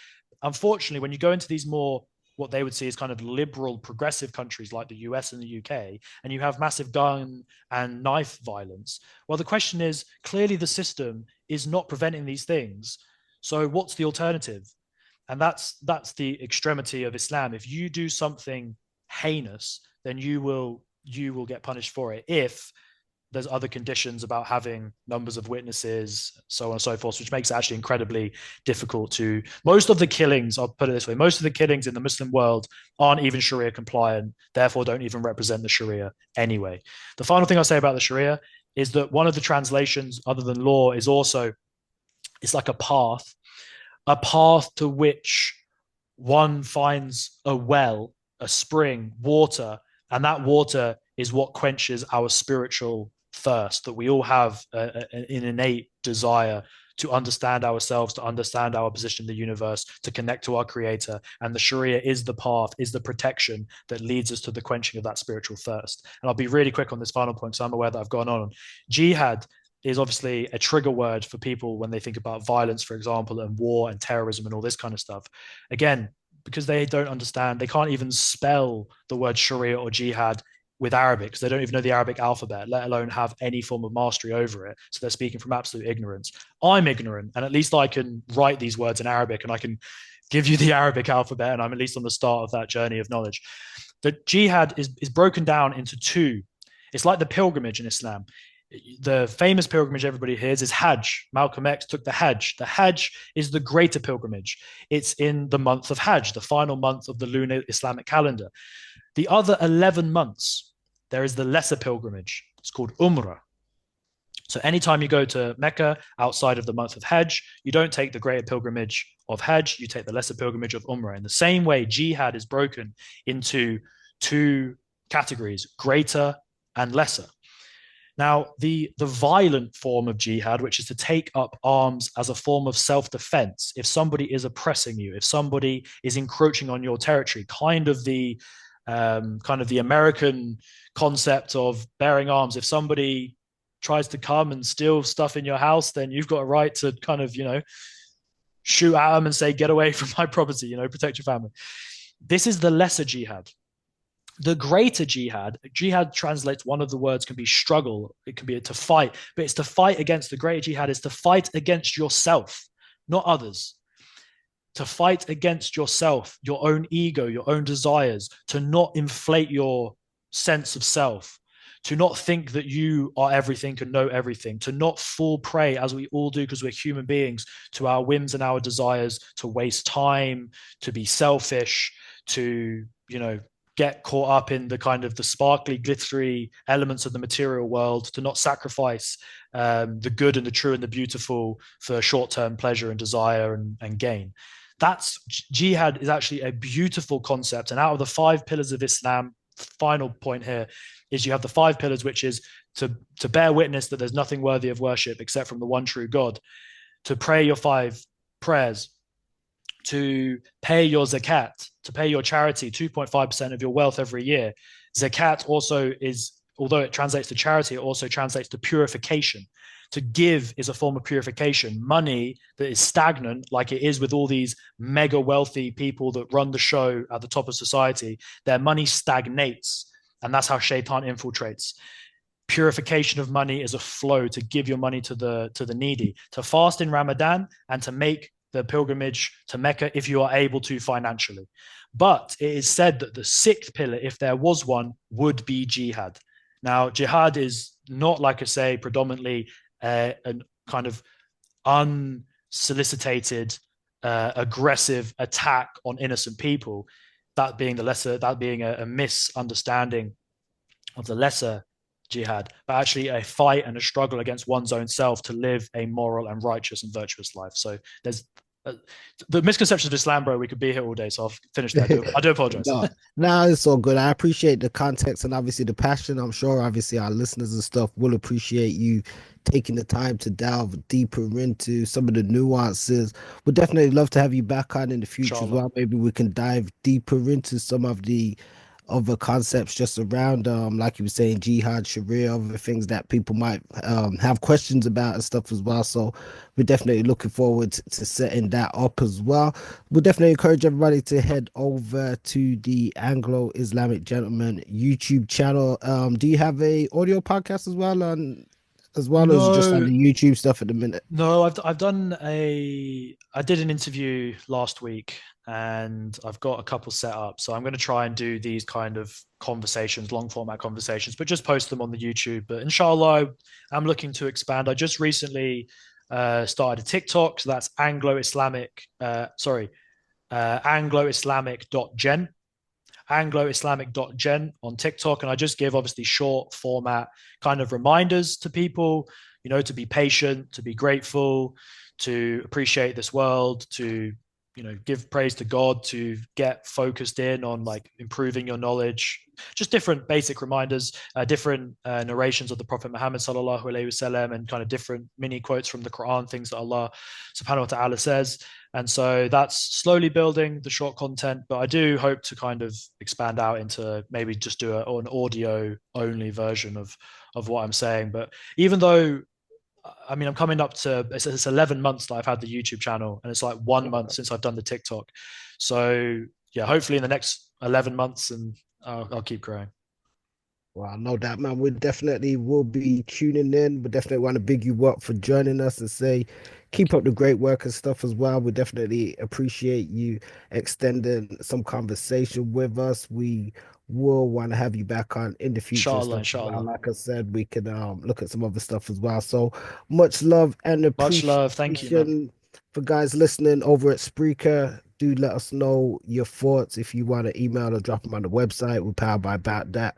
Unfortunately, when you go into these more what they would see as kind of liberal progressive countries like the US and the UK, and you have massive gun and knife violence. Well, the question is clearly the system is not preventing these things. So what's the alternative? And that's the extremity of Islam. If you do something heinous, then you will get punished for it. If there's other conditions about having numbers of witnesses, so on and so forth, which makes it actually incredibly difficult to. Most of the killings, I'll put it this way, most of the killings in the Muslim world aren't even Sharia compliant, therefore don't even represent the Sharia anyway. The final thing I'll say about the Sharia is that one of the translations, other than law, is also, it's like a path to which one finds a well, a spring, water, and that water is what quenches our spiritual thirst, that we all have an innate desire to understand ourselves, to understand our position in the universe, to connect to our creator. And the Sharia is the path, is the protection that leads us to the quenching of that spiritual thirst. And I'll be really quick on this final point because I'm aware that I've gone on. Jihad is obviously a trigger word for people when they think about violence, for example, and war and terrorism and all this kind of stuff. Again, because they don't understand, they can't even spell the word Sharia or jihad with Arabic because they don't even know the Arabic alphabet, let alone have any form of mastery over it. So they're speaking from absolute ignorance. I'm ignorant, and at least I can write these words in Arabic and I can give you the Arabic alphabet, and I'm at least on the start of that journey of knowledge. The jihad is broken down into two. It's like the pilgrimage in Islam. The famous pilgrimage everybody hears is Hajj. Malcolm X took the Hajj. The Hajj is the greater pilgrimage. It's in the month of Hajj, the final month of the lunar Islamic calendar. The other 11 months, there is the lesser pilgrimage. It's called Umrah. So anytime you go to Mecca outside of the month of Hajj, you don't take the greater pilgrimage of Hajj, you take the lesser pilgrimage of Umrah. In the same way, jihad is broken into two categories, greater and lesser. Now, the violent form of jihad, which is to take up arms as a form of self-defense, if somebody is oppressing you, if somebody is encroaching on your territory, kind of the American concept of bearing arms. If somebody tries to come and steal stuff in your house, then you've got a right to kind of, shoot at them and say, get away from my property, protect your family. This is the lesser jihad. The greater jihad translates, one of the words can be struggle, it can be to fight, but it's to fight against, the greater jihad is to fight against yourself, not others. To fight against yourself, your own ego, your own desires, to not inflate your sense of self, to not think that you are everything and know everything, to not fall prey, as we all do because we're human beings, to our whims and our desires, to waste time, to be selfish, to, get caught up in the kind of the sparkly, glittery elements of the material world, to not sacrifice the good and the true and the beautiful for short-term pleasure and desire and gain. That's jihad is actually a beautiful concept. And out of the 5 pillars of Islam, final point here is you have the 5 pillars, which is to bear witness that there's nothing worthy of worship except from the one true God, to pray your 5 prayers, to pay your zakat, to pay your charity, 2.5% of your wealth every year. Zakat also is, although it translates to charity, it also translates to purification. To give is a form of purification. Money that is stagnant, like it is with all these mega wealthy people that run the show at the top of society, their money stagnates. And that's how shaitan infiltrates. Purification of money is a flow to give your money to the needy, to fast in Ramadan, and to make the pilgrimage to Mecca if you are able to financially. But it is said that the 6th pillar, if there was one, would be jihad. Now, jihad is not, like I say, predominantly a kind of unsolicited, aggressive attack on innocent people. That being a misunderstanding of the lesser jihad, but actually a fight and a struggle against one's own self to live a moral and righteous and virtuous life. So there's the misconceptions of Islam, bro. We could be here all day, so I'll finish there. I do apologize. No, Nah, it's all good. I appreciate the context and obviously the passion. I'm sure obviously our listeners and stuff will appreciate you taking the time to delve deeper into some of the nuances. We'd definitely love to have you back on in the future as Inshallah. well. Maybe we can dive deeper into some of the other concepts just around like you were saying, jihad, Sharia, other things that people might have questions about and stuff as well. So we're definitely looking forward to setting that up as well. We'll definitely encourage everybody to head over to the Anglo Islamic Gentleman YouTube channel. Do you have a audio podcast as well as just on No, the YouTube stuff at the minute? no, I've done I did an interview last week and I've got a couple set up. So I'm going to try and do these kind of conversations, long format conversations, but just post them on the YouTube. But inshallah, I'm looking to expand. I just recently started a TikTok, so that's Anglo Islamic, Anglo Islamic.gen. Anglo-Islamic.gen on TikTok. And I just give obviously short format kind of reminders to people, to be patient, to be grateful, to appreciate this world, to give praise to God, to get focused in on like improving your knowledge, just different basic reminders, different narrations of the Prophet Muhammad sallallahu alaihi wasallam, and kind of different mini quotes from the Quran, things that Allah subhanahu wa ta'ala says. And so that's slowly building the short content, but I do hope to kind of expand out into maybe just do an audio only version of what I'm saying. But even though I mean, I'm coming up to it's 11 months that I've had the YouTube channel, and it's like 1 month since I've done the TikTok. So yeah, hopefully in the next 11 months, and I'll keep growing. Well, no doubt, man. We definitely will be tuning in. We definitely want to big you up for joining us and say, keep up the great work and stuff as well. We definitely appreciate you extending some conversation with us. We will want to have you back on in the future and Inshallah, stuff as well. inshallah. Like I said, we can look at some other stuff as well. So much love and Much love. Thank you, man. appreciation for guys listening over at Spreaker. Do let us know your thoughts if you want to email or drop them on the website. We're powered by About that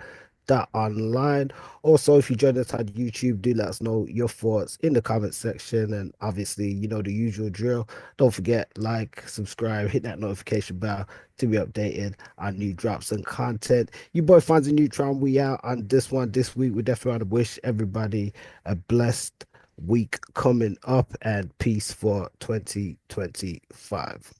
online. Also, if you join us on YouTube, do let us know your thoughts in the comment section. And obviously, you know the usual drill. Don't forget, like, subscribe, hit that notification bell to be updated on new drops and content. You boy finds a neutron. We out on this one this week. We definitely want to wish everybody a blessed week coming up and peace for 2025.